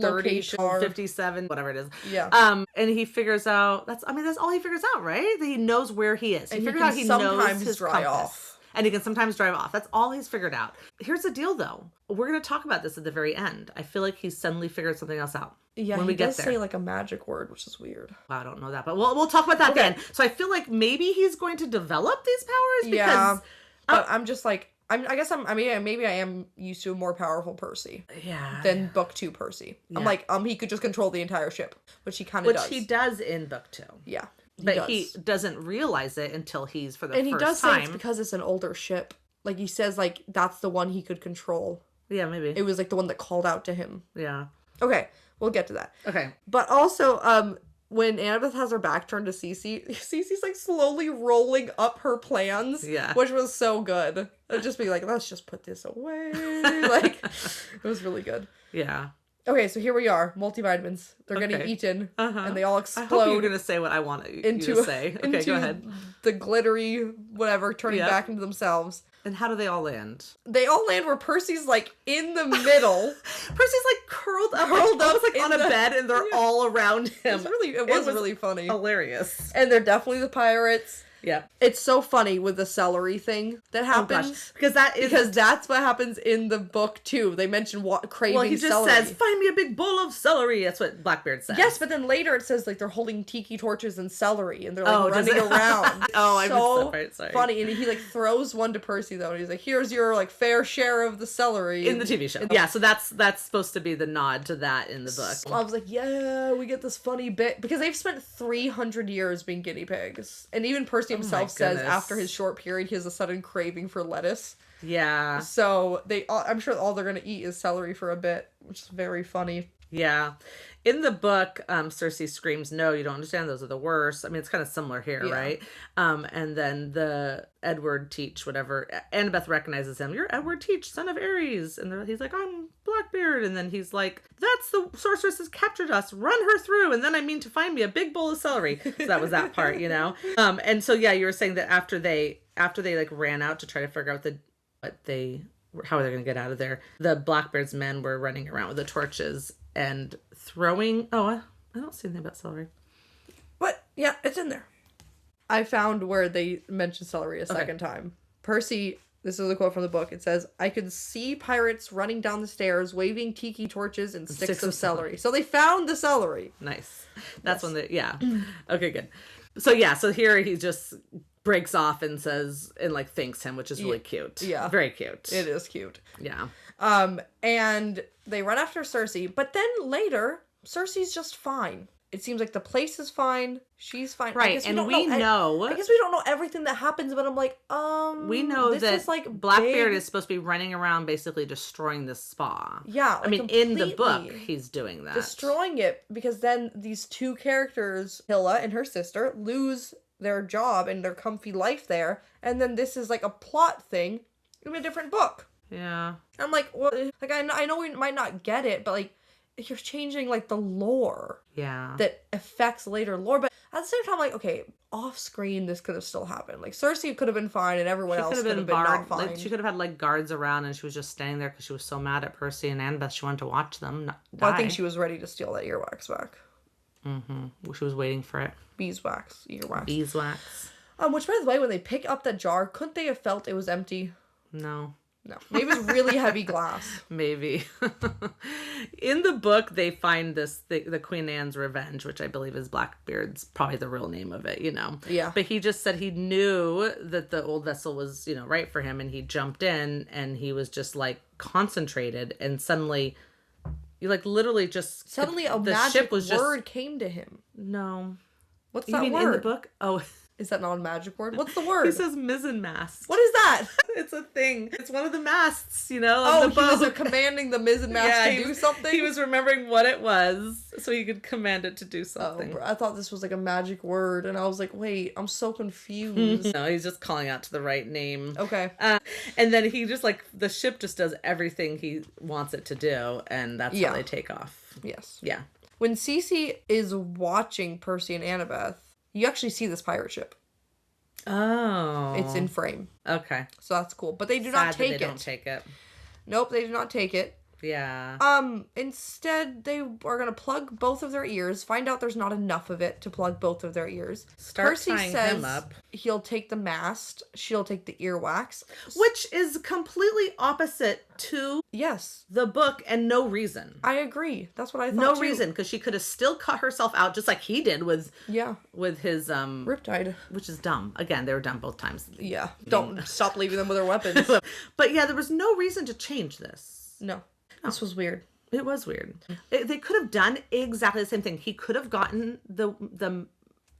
30, Location. 57, whatever it is. Yeah. And he figures out that's all he figures out, right? That he knows where he is. And he he figured can out he knows sometimes his dry compass. off. And he can sometimes drive off. That's all he's figured out. Here's the deal, though. We're going to talk about this at the very end. I feel like he's suddenly figured something else out. Yeah, when he we get does there. say like a magic word, which is weird. I don't know that, but we'll talk about that then. So I feel like maybe he's going to develop these powers because but I'm just like, maybe I am used to a more powerful Percy than book 2 Percy. Yeah. I'm like, he could just control the entire ship, which he kind of does. Which he does in book 2. Yeah. But he doesn't realize it until he's for the first time. And he does say it's because it's an older ship. Like, he says, like, that's the one he could control. Yeah, maybe. It was, like, the one that called out to him. Yeah. Okay, we'll get to that. Okay. But also, when Annabeth has her back turned to Cece's, like, slowly rolling up her plans. Yeah. Which was so good. It'd just be like, let's just put this away. Like, it was really good. Yeah. Okay, so here we are. Multivitamins. They're getting eaten. And they all I explode. hope you're going to say what I want you to say. Okay, into go ahead. the glittery whatever, turning back into themselves. And how do they all land? They all land where Percy's like in the middle. Percy's like curled up like on a bed, and they're all around him. It was really funny. Hilarious. And they're definitely the pirates. Yeah. It's so funny with the celery thing that happens. Because that's what happens in the book too. They mention craving celery. Well, he just says, "Find me a big bowl of celery." That's what Blackbeard says. Yes, but then later it says like they're holding tiki torches and celery and they're like running around. I missed that part, sorry. Funny. And he like throws one to Percy though, and he's like, "Here's your like fair share of the celery." In the TV show. Yeah, so that's supposed to be the nod to that in the book. So I was like, yeah, we get this funny bit because they've spent 300 years being guinea pigs. And even Percy himself says after his short period, he has a sudden craving for lettuce. Yeah. So I'm sure all they're going to eat is celery for a bit, which is very funny. Yeah. In the book, Cersei screams, "No, you don't understand. Those are the worst." I mean, it's kind of similar here, right? And then the Edward Teach, whatever, Annabeth recognizes him. "You're Edward Teach, son of Ares." And he's like, "I'm Blackbeard." And then he's like, "That's the sorceress has captured us. Run her through. And then I mean to find me a big bowl of celery." So that was that part, you know? And so, yeah, you were saying that after they like ran out to try to figure out how are they going to get out of there, the Blackbeard's men were running around with the torches and throwing... I don't see anything about celery. But, yeah, it's in there. I found where they mentioned celery a second time. Percy, this is a quote from the book. It says, "I could see pirates running down the stairs, waving tiki torches and sticks of celery." So they found the celery. Nice. That's when Okay, good. So, yeah, so here he just breaks off and says, and like thanks him, which is really cute. Yeah. Very cute. It is cute. Yeah. And they run after Cersei, but then later, Cersei's just fine. It seems like the place is fine. She's fine. Right, I guess we don't know everything that happens, but I'm like, we know this that is like Blackbeard is supposed to be running around basically destroying the spa. Yeah. I mean, in the book, he's doing that. Destroying it, because then these two characters, Hilla and her sister, lose their job and their comfy life there, and then this is like a plot thing in a different book. Yeah. I'm like, well, like I know we might not get it, but like you're changing like the lore. Yeah. That affects later lore, but at the same time, like, okay, off screen this could have still happened. Like Cersei could have been fine, and everyone else could have been not fine. Like, she could have had like guards around, and she was just standing there because she was so mad at Percy and Annabeth. She wanted to watch them. Well, I think she was ready to steal that earwax back. Mm-hmm. She was waiting for it. Beeswax, earwax. Beeswax. Which, by the way, when they pick up that jar, couldn't they have felt it was empty? No. Maybe it was really heavy glass. Maybe. In the book, they find the Queen Anne's Revenge, which I believe is Blackbeard's, probably the real name of it, you know. Yeah. But he just said he knew that the old vessel was, you know, right for him, and he jumped in, and he was just like concentrated, and suddenly, you like literally just suddenly a magic word came to him. No. What's you that mean word? In the book? Oh. Is that not a magic word? What's the word? He says mizzenmast. What is that? It's a thing. It's one of the masts, you know. Oh, he was commanding the mizzenmast to do something? He was remembering what it was so he could command it to do something. I thought this was like a magic word, and I was like, wait, I'm so confused. No, he's just calling out to the right name. Okay. And then he just like, the ship just does everything he wants it to do, and that's how they take off. Yes. Yeah. When Cece is watching Percy and Annabeth, you actually see this pirate ship. Oh. It's in frame. Okay. So that's cool. But they do not take it. They don't take it. Nope, they do not take it. Yeah. Instead, they are going to plug both of their ears, find out there's not enough of it to plug both of their ears. Percy says him up. He'll take the mast, she'll take the earwax. Which is completely opposite to the book, and no reason. I agree. That's what I thought No too. reason, because she could have still cut herself out just like he did with his Riptide. Which is dumb. Again, they were dumb both times. Yeah. Don't stop leaving them with their weapons. But yeah, there was no reason to change this. No. This was weird. It was weird. They could have done exactly the same thing. He could have gotten the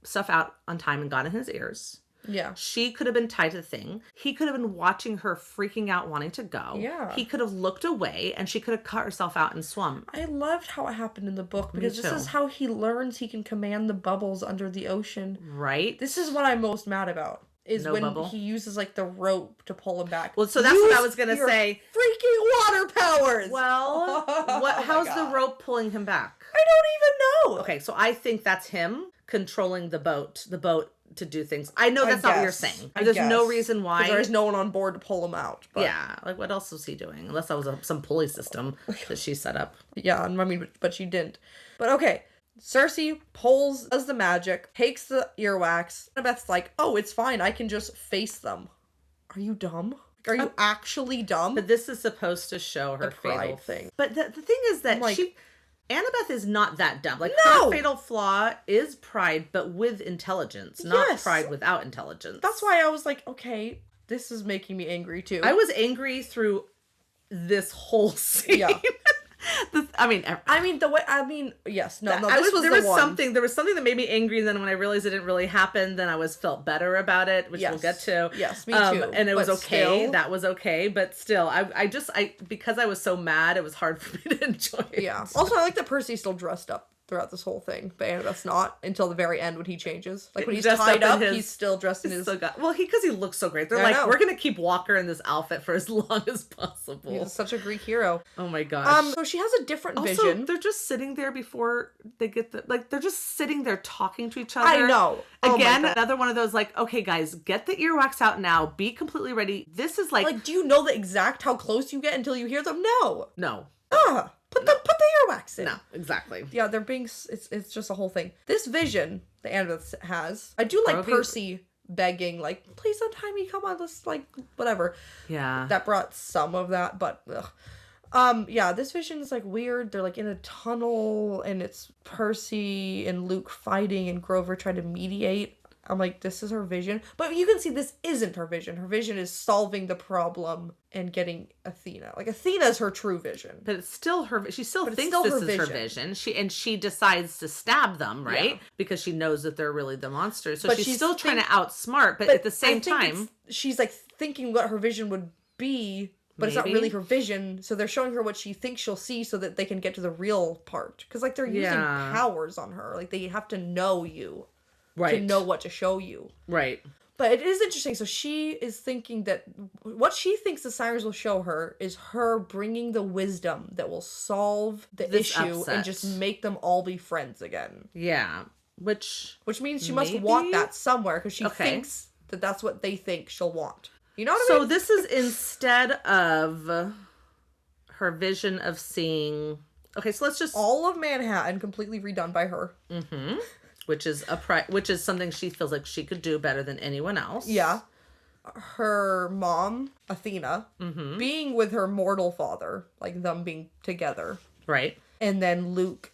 stuff out on time and gotten his ears. Yeah. She could have been tied to the thing. He could have been watching her freaking out, wanting to go. Yeah. He could have looked away, and she could have cut herself out and swum. I loved how it happened in the book, because this is how he learns he can command the bubbles under the ocean. Right. This is what I'm most mad about. Is no when bubble. He uses like the rope to pull him back. Well, so that's what I was gonna say. Freaking water powers. Well, how's the rope pulling him back? I don't even know. Okay, so I think that's him controlling the boat. The boat to do things. I know that's not what you're saying. There's no reason why. There's no one on board to pull him out. But. Yeah, like what else was he doing? Unless that was some pulley system that she set up. Yeah, I mean, but she didn't. But okay, Cersei does the magic, takes the earwax. Annabeth's like, oh, it's fine. I can just face them. Are you dumb? Are you actually dumb? But this is supposed to show her fatal thing. But the thing is that like, Annabeth is not that dumb. Like, no! her fatal flaw is pride, but with intelligence, not pride without intelligence. That's why I was like, okay, this is making me angry too. I was angry through this whole scene. Yeah. Yes, no, there was something that made me angry, and then when I realized it didn't really happen, then I felt better about it, which we'll get to. Yes, me too. And it was okay. Still, that was okay, but still, I because I was so mad, it was hard for me to enjoy it. Yeah. Also, I like that Percy's still dressed up throughout this whole thing, but Annabeth's not until the very end when he changes. Like when he's tied up, he's still dressed in his. Because he looks so great. They're we're gonna keep Walker in this outfit for as long as possible. He's such a Greek hero. Oh my gosh. So she has a different vision. They're just sitting there before they get they're just sitting there talking to each other. I know. Again, another one of those okay, guys, get the earwax out now. Be completely ready. This is like, do you know the exact how close you get until you hear them? No. No. Put the earwax in. No, exactly. Yeah, they're being. It's just a whole thing. This vision that Annabeth has, I do like Percy begging, like, please untie me. Come on, let's whatever. Yeah. That brought some of that, but. Ugh. Yeah, this vision is weird. They're in a tunnel, and it's Percy and Luke fighting, and Grover trying to mediate. I'm like, this is her vision. But you can see this isn't her vision. Her vision is solving the problem and getting Athena. Athena's her true vision. But it's still her. She still thinks this is her vision. She decides to stab them, right? Yeah. Because she knows that they're really the monsters. So she's still trying to outsmart, but at the same time, she's thinking what her vision would be. But it's not really her vision, so they're showing her what she thinks she'll see so that they can get to the real part. Because, they're using powers on her. They have to know you. Right. To know what to show you. Right. But it is interesting. So she is thinking that what she thinks the sirens will show her is her bringing the wisdom that will solve the issue and just make them all be friends again. Yeah. Which means she must want that somewhere because she thinks that that's what they think she'll want. You know what I mean? So this is instead of her vision of seeing... Okay, so let's just... all of Manhattan completely redone by her. Mm-hmm. Which is something she feels like she could do better than anyone else. Yeah. Her mom, Athena, being with her mortal father, them being together. Right. And then Luke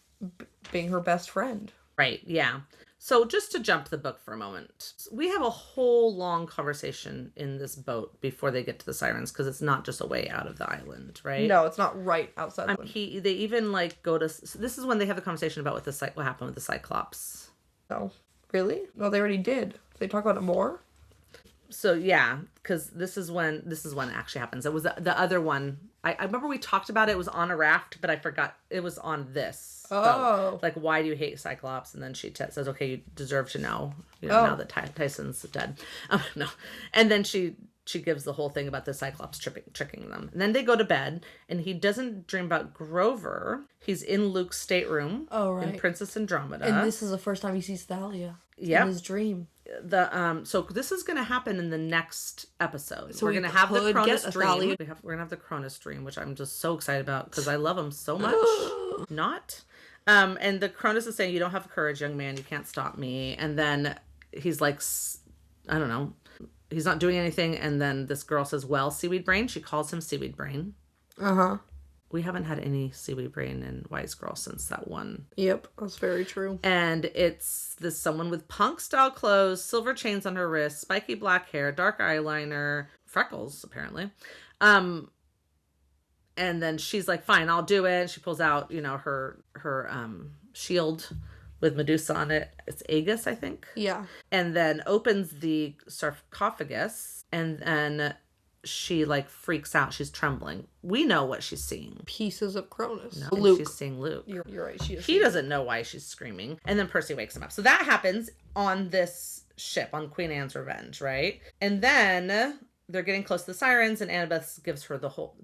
being her best friend. Right, yeah. So just to jump the book for a moment, we have a whole long conversation in this boat before they get to the sirens because it's not just a way out of the island, right? No, it's not right outside. They even go to. So this is when they have the conversation about what happened with the Cyclops. No, really? No, they already did. They talk about it more. So yeah, because this is when it actually happens. It was the other one. I remember we talked about it. It was on a raft, but I forgot it was on this. Oh, boat. Why do you hate Cyclops? And then she says, "Okay, you deserve to know. Now that Tyson's dead." No, and then she gives the whole thing about the Cyclops tricking them. And then they go to bed, and he doesn't dream about Grover. He's in Luke's stateroom. Oh, right. In Princess Andromeda. And this is the first time he sees Thalia. Yep. In his dream. So this is going to happen in the next episode. So we're going to have the Cronus dream. We're going to have the Cronus dream, which I'm just so excited about because I love him so much. Not. And the Cronus is saying, you don't have courage, young man. You can't stop me. And then he's like, I don't know. He's not doing anything. And then this girl says, well, Seaweed Brain. She calls him Seaweed Brain. Uh-huh. We haven't had any Seaweed Brain in Wise Girl since that one. Yep, that's very true. And it's this someone with punk-style clothes, silver chains on her wrists, spiky black hair, dark eyeliner, freckles, apparently. And then she's like, fine, I'll do it. She pulls out, her shield with Medusa on it. It's Aegis, I think. Yeah. And then opens the sarcophagus, and then she freaks out. She's trembling. We know what she's seeing. Pieces of Cronus. No, Luke. She's seeing Luke. You're right. He doesn't know why she's screaming. And then Percy wakes him up. So that happens on this ship, on Queen Anne's Revenge, right? And then they're getting close to the sirens, and Annabeth gives her the whole...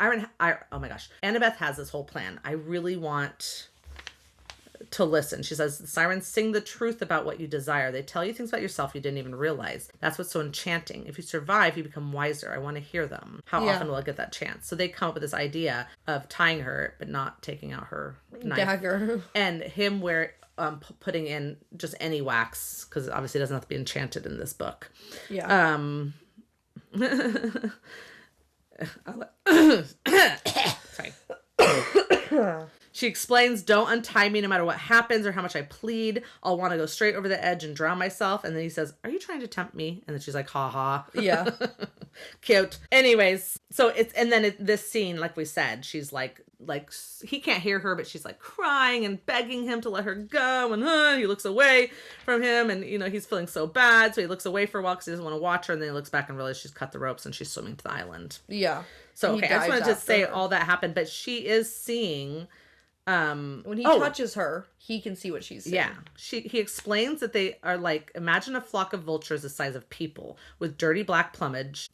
oh my gosh. Annabeth has this whole plan. I really want to listen. She says, the sirens sing the truth about what you desire. They tell you things about yourself you didn't even realize. That's what's so enchanting. If you survive, you become wiser. I want to hear them. How often will I get that chance? So they come up with this idea of tying her, but not taking out her knife. Dagger. And him putting in just any wax, because obviously it doesn't have to be enchanted in this book. Yeah. Sorry. She explains, don't untie me no matter what happens or how much I plead. I'll want to go straight over the edge and drown myself. And then he says, are you trying to tempt me? And then she's like, ha ha. Yeah. Cute. Anyways, so this scene, like we said, she's like he can't hear her, but she's like crying and begging him to let her go. And he looks away from him, and he's feeling so bad. So he looks away for a while because he doesn't want to watch her. And then he looks back and realizes she's cut the ropes and she's swimming to the island. Yeah. So, okay, I just wanted to say all that happened, but she is seeing... when he touches her, he can see what she's seeing. Yeah. He explains that they are like, imagine a flock of vultures the size of people with dirty black plumage,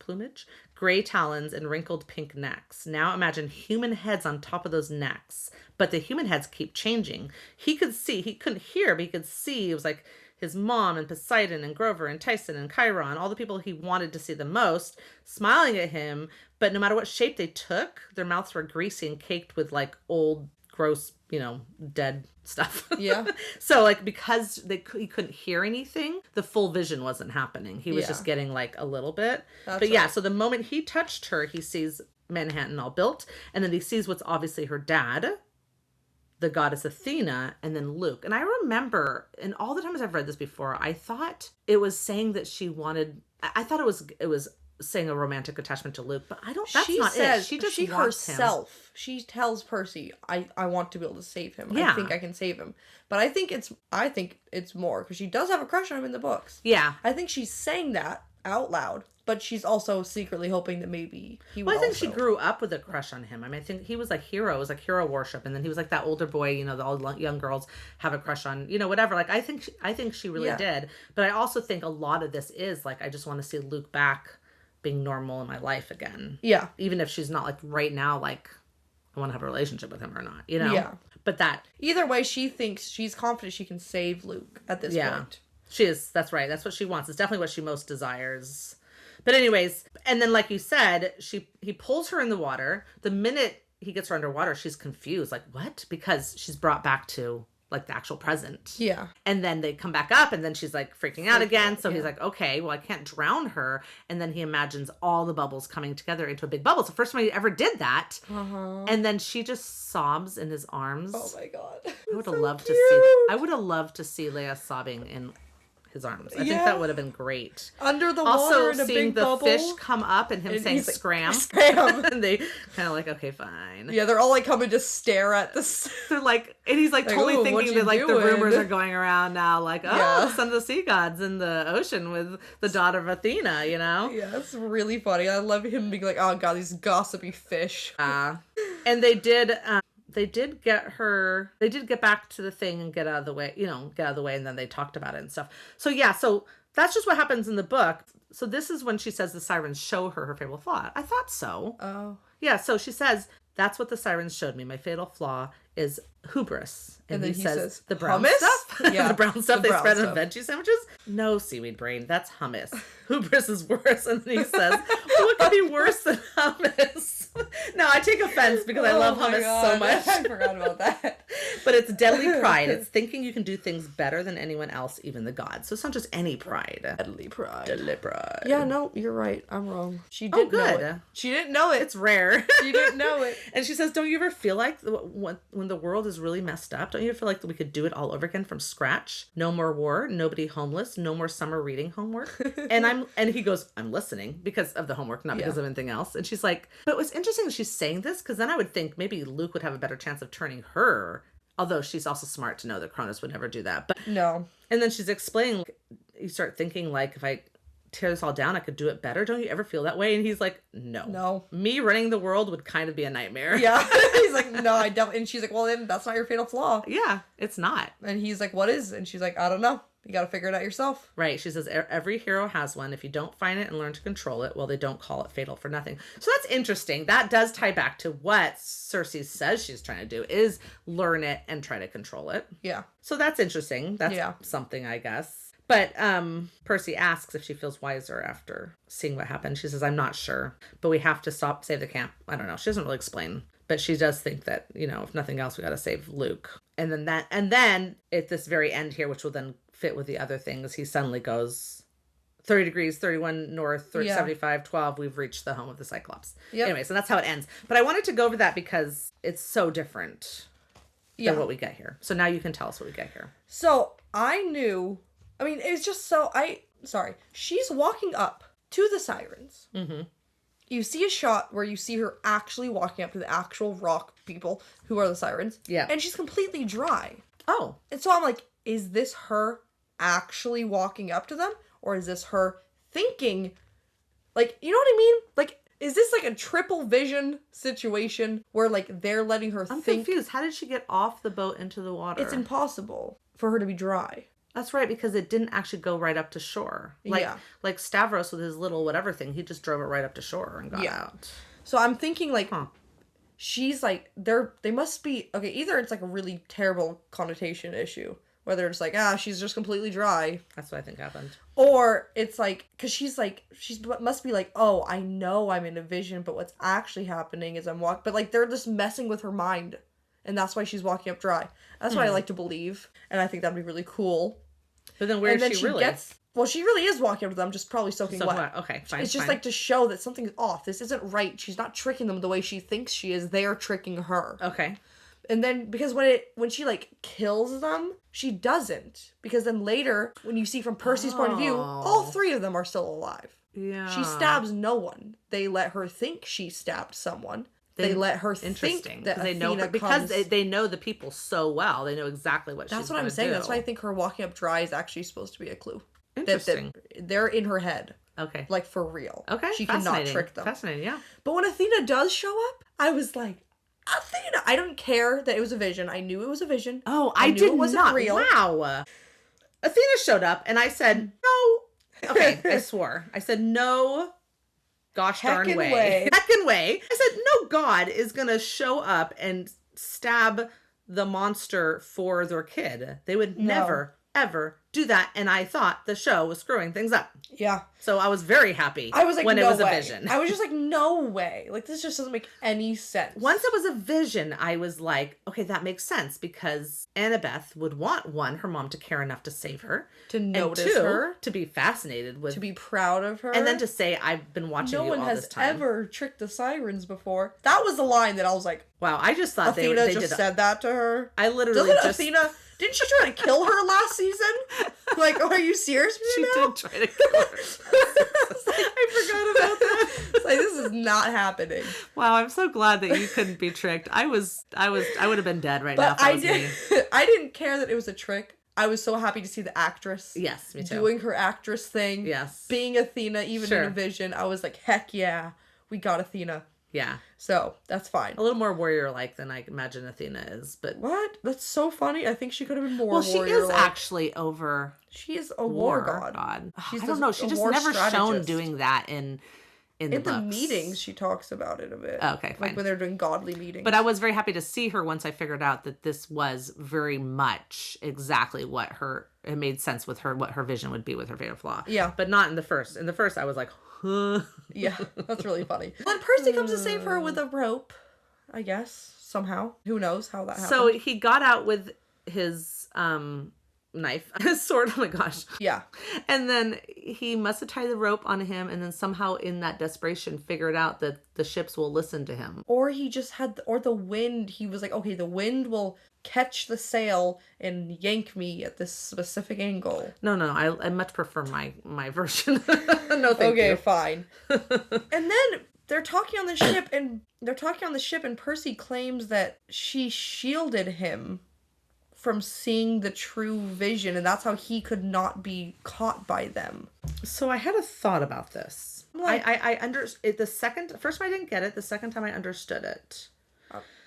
gray talons, and wrinkled pink necks. Now imagine human heads on top of those necks, but the human heads keep changing. He couldn't hear, but he could see. It was like his mom and Poseidon and Grover and Tyson and Chiron, all the people he wanted to see the most, smiling at him. But no matter what shape they took, their mouths were greasy and caked with like old, gross, dead stuff. Yeah. So like, because he couldn't hear anything, the full vision wasn't happening. He was just getting like a little bit. But yeah, so the moment he touched her, he sees Manhattan all built, and then he sees what's obviously her dad, the goddess Athena, and then Luke. And I remember, and all the times I've read this before, I thought it was saying that I thought it was saying a romantic attachment to Luke, but that's not it. She just wants herself. him. She tells Percy, I want to be able to save him. Yeah. I think I can save him. But I think it's more, because she does have a crush on him in the books. Yeah. I think she's saying that out loud, but she's also secretly hoping that maybe he will. Well, I think she grew up with a crush on him. I mean, I think he was like hero. It was like hero worship, and then he was like that older boy. All the young girls have a crush on. Whatever. Like I think she really did. But I also think a lot of this is like, I just want to see Luke back being normal in my life again. Yeah. Even if she's not like right now, like I want to have a relationship with him or not. Yeah. But either way, she's confident she can save Luke at this point. She is. That's right. That's what she wants. It's definitely what she most desires. But anyways, and then like you said, he pulls her in the water. The minute he gets her underwater, she's confused. Like, what? Because she's brought back to like the actual present. Yeah. And then they come back up, and then she's like freaking out again. So he's like, okay, well, I can't drown her. And then he imagines all the bubbles coming together into a big bubble. It's the first time he ever did that. Uh-huh. And then she just sobs in his arms. Oh my God. I would have loved to see. I would have loved to see Leia sobbing in his arms. I think that would have been great. Under the also, water in a seeing big the bubble. Fish come up and him saying scram. Scram. And they kind of like, okay, fine. Yeah, they're all like come and just stare at this. They're like, and he's like totally thinking that like the rumors are going around now, like, the son of the sea gods in the ocean with the daughter of Athena, Yeah, it's really funny. I love him being like, oh God, these gossipy fish. And they did get back to the thing and get out of the way, and then they talked about it and stuff. So yeah, so that's just what happens in the book. So this is when she says the sirens show her fatal flaw. I thought so. Oh. Yeah, so she says, that's what the sirens showed me. My fatal flaw is hubris. And then he says the brown hummus? stuff? Yeah. The brown stuff The they brown spread stuff. on veggie sandwiches? No, seaweed brain. That's hummus. Hubris is worse. And then he says, what could be worse than hummus? Now, I take offense because I love hummus so much. I forgot about that. But it's deadly pride. It's thinking you can do things better than anyone else, even the gods. So it's not just any pride. Deadly pride. Deadly pride. Yeah, no, you're right. I'm wrong. She didn't know it. She didn't know it. It's rare. She didn't know it. And she says, don't you ever feel like when the world is really messed up, don't you ever feel like we could do it all over again from scratch? No more war, nobody homeless, no more summer reading homework. And he goes, I'm listening because of the homework, not because of anything else. And she's like, but what's interesting is she's saying this because then I would think maybe Luke would have a better chance of turning her, although she's also smart to know that Cronus would never do that. But no. And then she's explaining, you start thinking like, if I tear this all down, I could do it better. Don't you ever feel that way? And he's like, no. Me running the world would kind of be a nightmare. Yeah. He's like, no, I don't. And she's like, well, then that's not your fatal flaw. Yeah, it's not. And he's like, what is? And she's like, I don't know. You gotta figure it out yourself. Right. She says every hero has one. If you don't find it and learn to control it, well, they don't call it fatal for nothing. So that's interesting. That does tie back to what Cersei says she's trying to do, is learn it and try to control it. Yeah. So that's interesting. That's something, I guess. But Percy asks if she feels wiser after seeing what happened. She says, I'm not sure, but we have to save the camp. I don't know. She doesn't really explain. But she does think that, if nothing else, we got to save Luke. And then at this very end here, which will then fit with the other things, he suddenly goes 30 degrees, 31 north, 75, 12. We've reached the home of the Cyclops. Yep. Anyway, so that's how it ends. But I wanted to go over that because it's so different than what we get here. So now you can tell us what we get here. So it's just she's walking up to the sirens. Mm-hmm. You see a shot where you see her actually walking up to the actual rock people who are the sirens. Yeah. And she's completely dry. Oh. And so I'm like, is this her actually walking up to them? Or is this her thinking, like, you know what I mean? Like, is this like a triple vision situation where, like, they're letting her think? I'm confused. How did she get off the boat into the water? It's impossible for her to be dry. That's right, because it didn't actually go right up to shore. Like Stavros with his little whatever thing, he just drove it right up to shore and got out. So I'm thinking, like, she's like, they must be, okay, either it's like a really terrible connotation issue, whether it's like, she's just completely dry. That's what I think happened. Or it's like, because she must be like, oh, I know I'm in a vision, but what's actually happening is I'm walking, but like, they're just messing with her mind. And that's why she's walking up dry. That's what I like to believe. And I think that'd be really cool. But then where is she really? She really is walking up to them, just probably soaking wet. Okay, fine. It's just like to show that something's off. This isn't right. She's not tricking them the way she thinks she is. They're tricking her. Okay. And then, because when she, like, kills them, she doesn't. Because then later, when you see from Percy's point of view, all three of them are still alive. Yeah. She stabs no one. They let her think she stabbed someone. They let her think that they know her, because they know the people so well. They know exactly what she's going to do. That's what I'm saying. That's why I think her walking up dry is actually supposed to be a clue. Interesting. They're in her head. Okay. Like, for real. Okay. She cannot trick them. Fascinating, yeah. But when Athena does show up, I was like, Athena! I don't care that it was a vision. I knew it was a vision. Oh, I knew it wasn't real. Wow. Athena showed up, and I said, no. Okay, I swore. I said, no. Gosh darn way. Heckin' way. I said, no god is going to show up and stab the monster for their kid. They would never, ever do that. And I thought the show was screwing things up. Yeah. So I was very happy I was like, when it was a vision. I was just like, no way. Like, this just doesn't make any sense. Once it was a vision, I was like, okay, that makes sense, because Annabeth would want, one, her mom to care enough to save her. To notice and two, her. To be fascinated with. To be proud of her. And then to say, I've been watching you all this time. No one has ever tricked the sirens before. That was the line that I was like, wow, I just thought Athena they just said that to her. I literally Athena... Didn't she try to kill her last season? Like, are you serious? She did try to kill her. I forgot about that. It's like, this is not happening. Wow, I'm so glad that you couldn't be tricked. I would have been dead right now. If I didn't care that it was a trick. I was so happy to see the actress. Yes, me too. Doing her actress thing. Yes. Being Athena, even in a vision. I was like, heck yeah, we got Athena. Yeah. So, that's fine. A little more warrior-like than I imagine Athena is, but... What? That's so funny. I think she could have been more warrior-like. Well, she is actually over... She is a war god. I don't know. She just never shown doing that in the meetings. She talks about it a bit. Okay, fine. Like when they're doing godly meetings. But I was very happy to see her once I figured out that this was very much exactly what it made sense with her, what her vision would be with her fatal flaw. Yeah. But not in the first. In the first, I was like, huh. Yeah, that's really funny. Then Percy comes to save her with a rope, I guess, somehow. Who knows how that happened. So he got out with his knife, his sword, oh my gosh. Yeah. And then he must have tied the rope on him, and then somehow in that desperation figured out that the ships will listen to him. Or he just had, or the wind, he was like, okay, the wind will catch the sail and yank me at this specific angle. No, I much prefer my version. No, thank you. Okay, fine. And then they're talking on the ship, and Percy claims that she shielded him from seeing the true vision, and that's how he could not be caught by them. So I had a thought about this. Like, I understood the first time I didn't get it. The second time I understood it.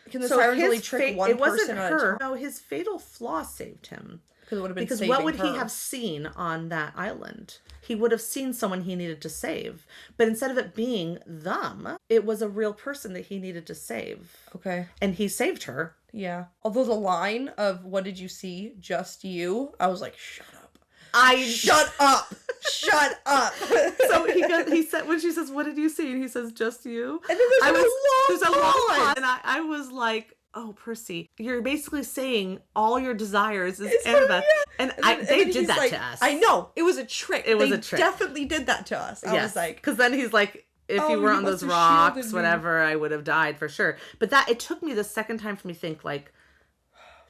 Can the sirens only trick one person at a time? at a time? No, his fatal flaw saved him. Because it would have been Because saving what would her. he have seen on that island? He would have seen someone he needed to save. But instead of it being them, it was a real person that he needed to save. Okay. And he saved her. Yeah. Although the line of "What did you see? Just you?" I was like, "Shut up! Shut up! Shut up!" So he said, when she says, "What did you see?" And he says, "Just you." And then there's a long pause. And I was like, "Oh, Percy, you're basically saying all your desires is It's Annabeth." yeah. And they did that to us. I know. It was a trick. It was a trick. Definitely did that to us. I was like, because then he's like, if you were on those rocks, whatever, I would have died for sure. But it took me the second time for me to think, like,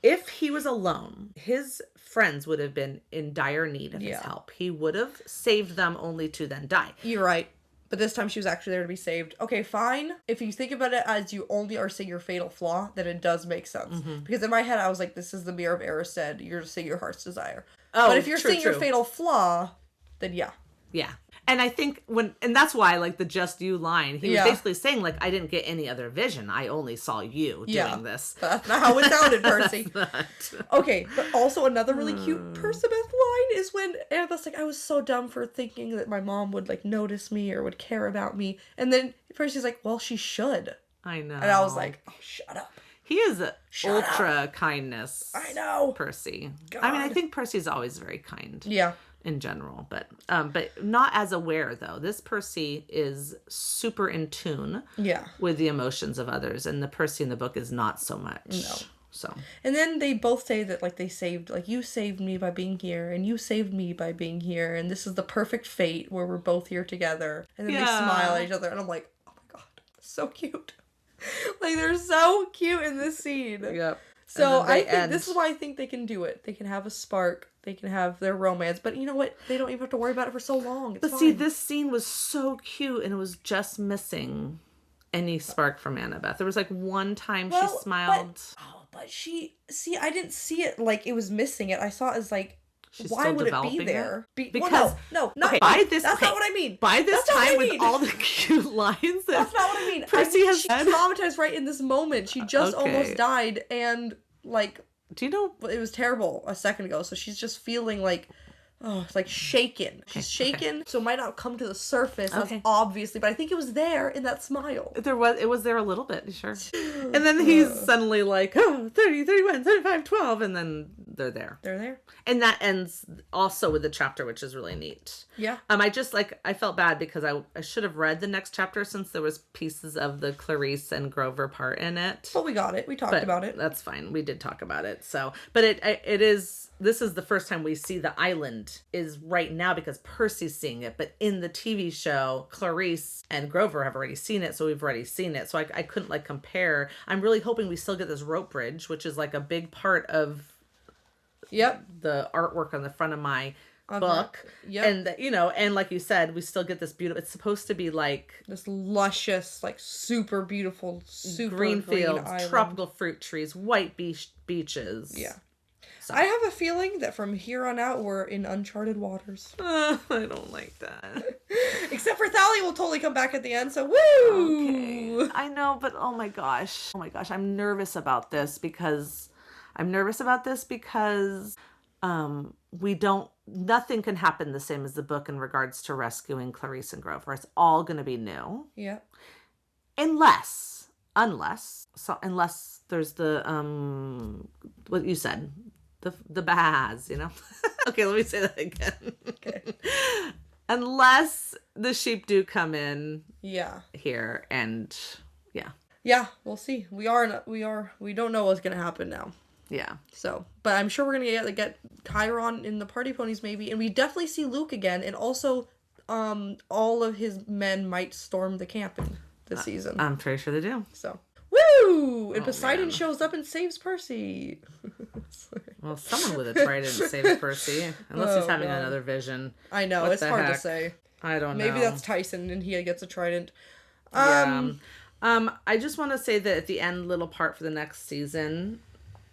if he was alone, his friends would have been in dire need of his help. He would have saved them only to then die. You're right. But this time she was actually there to be saved. Okay, fine. If you think about it as you only are seeing your fatal flaw, then it does make sense. Mm-hmm. Because in my head, I was like, this is the mirror of Erised. You're seeing your heart's desire. Oh, but if you're seeing your fatal flaw, then yeah. Yeah. And I think and that's why, like, the "just you" line, he was basically saying, like, I didn't get any other vision. I only saw you doing this. That's not how it sounded, Percy. Okay, but also another really cute Perciveth line is when Annabeth's like, I was so dumb for thinking that my mom would, like, notice me or would care about me. And then Percy's like, well, she should. I know. And I was like, oh, shut up. He is ultra kindness. I know. Percy. God. I mean, I think Percy's always very kind. Yeah. In general, but not as aware, though. This Percy is super in tune with the emotions of others, and the Percy in the book is not so much. No. So. And then they both say that, like, they saved, like, you saved me by being here, and you saved me by being here, and this is the perfect fate where we're both here together. And then they smile at each other, and I'm like, oh my god, so cute. Like, they're so cute in this scene. Yep. So I think this is why I think they can do it. They can have a spark. They can have their romance. But you know what? They don't even have to worry about it for so long. It's fine. See, this scene was so cute, and it was just missing any spark from Annabeth. There was, like, one time she smiled. But I didn't see it like it was missing it. I saw it as, like, why would it be there? Because not by this. That's not what I mean. By this time, with all the cute lines, that's not what I mean. Percy has she's traumatized right in this moment. She just almost died, and, like, do you know it was terrible a second ago? So she's just feeling like, it's like shaken. She's shaken, so it might not come to the surface as obviously, but I think it was there in that smile. It was there a little bit, sure. And then he's suddenly like, 30, 31, 35, 12, and then they're there. They're there. And that ends also with the chapter, which is really neat. Yeah. I just, like, I felt bad because I should have read the next chapter since there was pieces of the Clarice and Grover part in it. But we got it. We talked about it. That's fine. We did talk about it. So, but this is the first time we see the island is right now because Percy's seeing it. But in the TV show, Clarice and Grover have already seen it. So we've already seen it. So I couldn't, like, compare. I'm really hoping we still get this rope bridge, which is, like, a big part of the artwork on the front of my book. And and like you said, we still get this beautiful, it's supposed to be like this luscious, like, super beautiful, super green fields, island. tropical fruit trees, white beaches. Yeah. So. I have a feeling that from here on out we're in uncharted waters. I don't like that. Except for Thalia will totally come back at the end, so woo! Okay. I know, but oh my gosh, I'm nervous about this because nothing can happen the same as the book in regards to rescuing Clarice and Grover. It's all going to be new. Yeah. Unless there's the, what you said, the Bahaz, Okay, let me say that again. Okay. Unless the sheep do come in. Yeah. Here and Yeah, we'll see. We don't know what's going to happen now. Yeah. So, but I'm sure we're going to get Chiron in the party ponies maybe. And we definitely see Luke again. And also, all of his men might storm the camp in this season. I'm pretty sure they do. So, woo! And Poseidon shows up and saves Percy. Well, someone with a trident saves Percy. Unless he's having another vision. I know, it's hard to say. I don't know. Maybe that's Tyson and he gets a trident. I just want to say that at the end little part for the next season,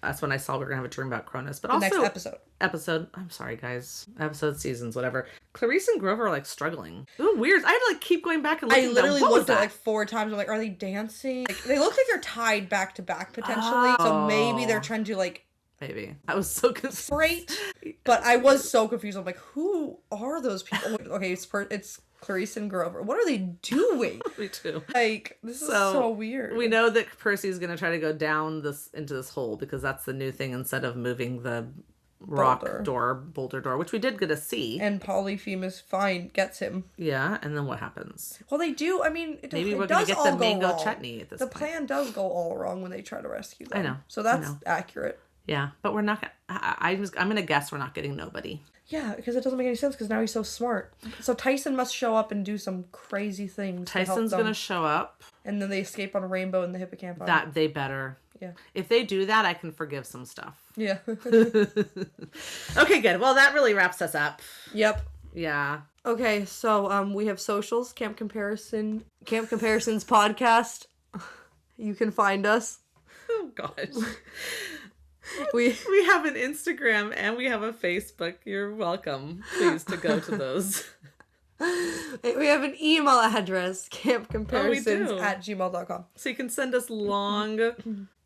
that's when I saw we were going to have a dream about Cronus. But also, next episode. I'm sorry, guys. Episode, seasons, whatever. Clarice and Grover are, like, struggling. Ooh, weird. I had to, like, keep going back and looking. I literally looked at it, like, 4 times. I'm like, are they dancing? Like, they look like they're tied back to back, potentially. So maybe they're trying to, like... Maybe. I was so confused. Freight. But I was so confused. I'm like, who are those people? Okay, it's Clarice and Grover. What are they doing? Me too. Like, this is so weird. We know that Percy's going to try to go down into this hole because that's the new thing instead of moving the boulder door, which we did get to see. And Polyphemus gets him. Yeah, and then what happens? Well, they do. I mean, maybe we're going to get the mango chutney at this point. The plan does go all wrong when they try to rescue them. I know. So that's accurate. Yeah, but we're not. I'm going to guess we're not getting nobody. Yeah, because it doesn't make any sense because now he's so smart. So Tyson must show up and do some crazy things. Tyson's going to show up. And then they escape on a rainbow in the hippocampi. That they better. Yeah. If they do that, I can forgive some stuff. Yeah. Okay, good. Well, that really wraps us up. Yep. Yeah. Okay, so we have socials, Camp Comparisons podcast. You can find us. Oh gosh. We have an Instagram and we have a Facebook. You're welcome. Please to go to those. We have an email address, campcomparisons@gmail.com. So you can send us long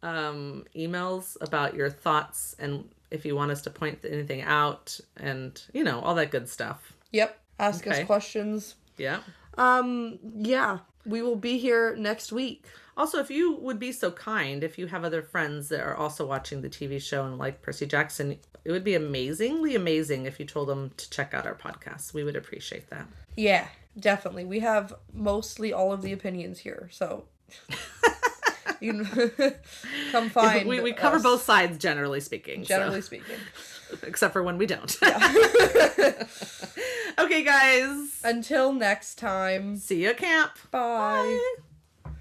emails about your thoughts and if you want us to point anything out and, all that good stuff. Yep. Ask us questions. Yeah. Yeah. We will be here next week. Also, if you would be so kind, if you have other friends that are also watching the TV show and like Percy Jackson, it would be amazingly amazing if you told them to check out our podcast. We would appreciate that. Yeah, definitely. We have mostly all of the opinions here, so you can come find we cover us. both sides, generally speaking. Generally speaking. Except for when we don't. Yeah. Okay, guys. Until next time. See you at camp. Bye. Bye.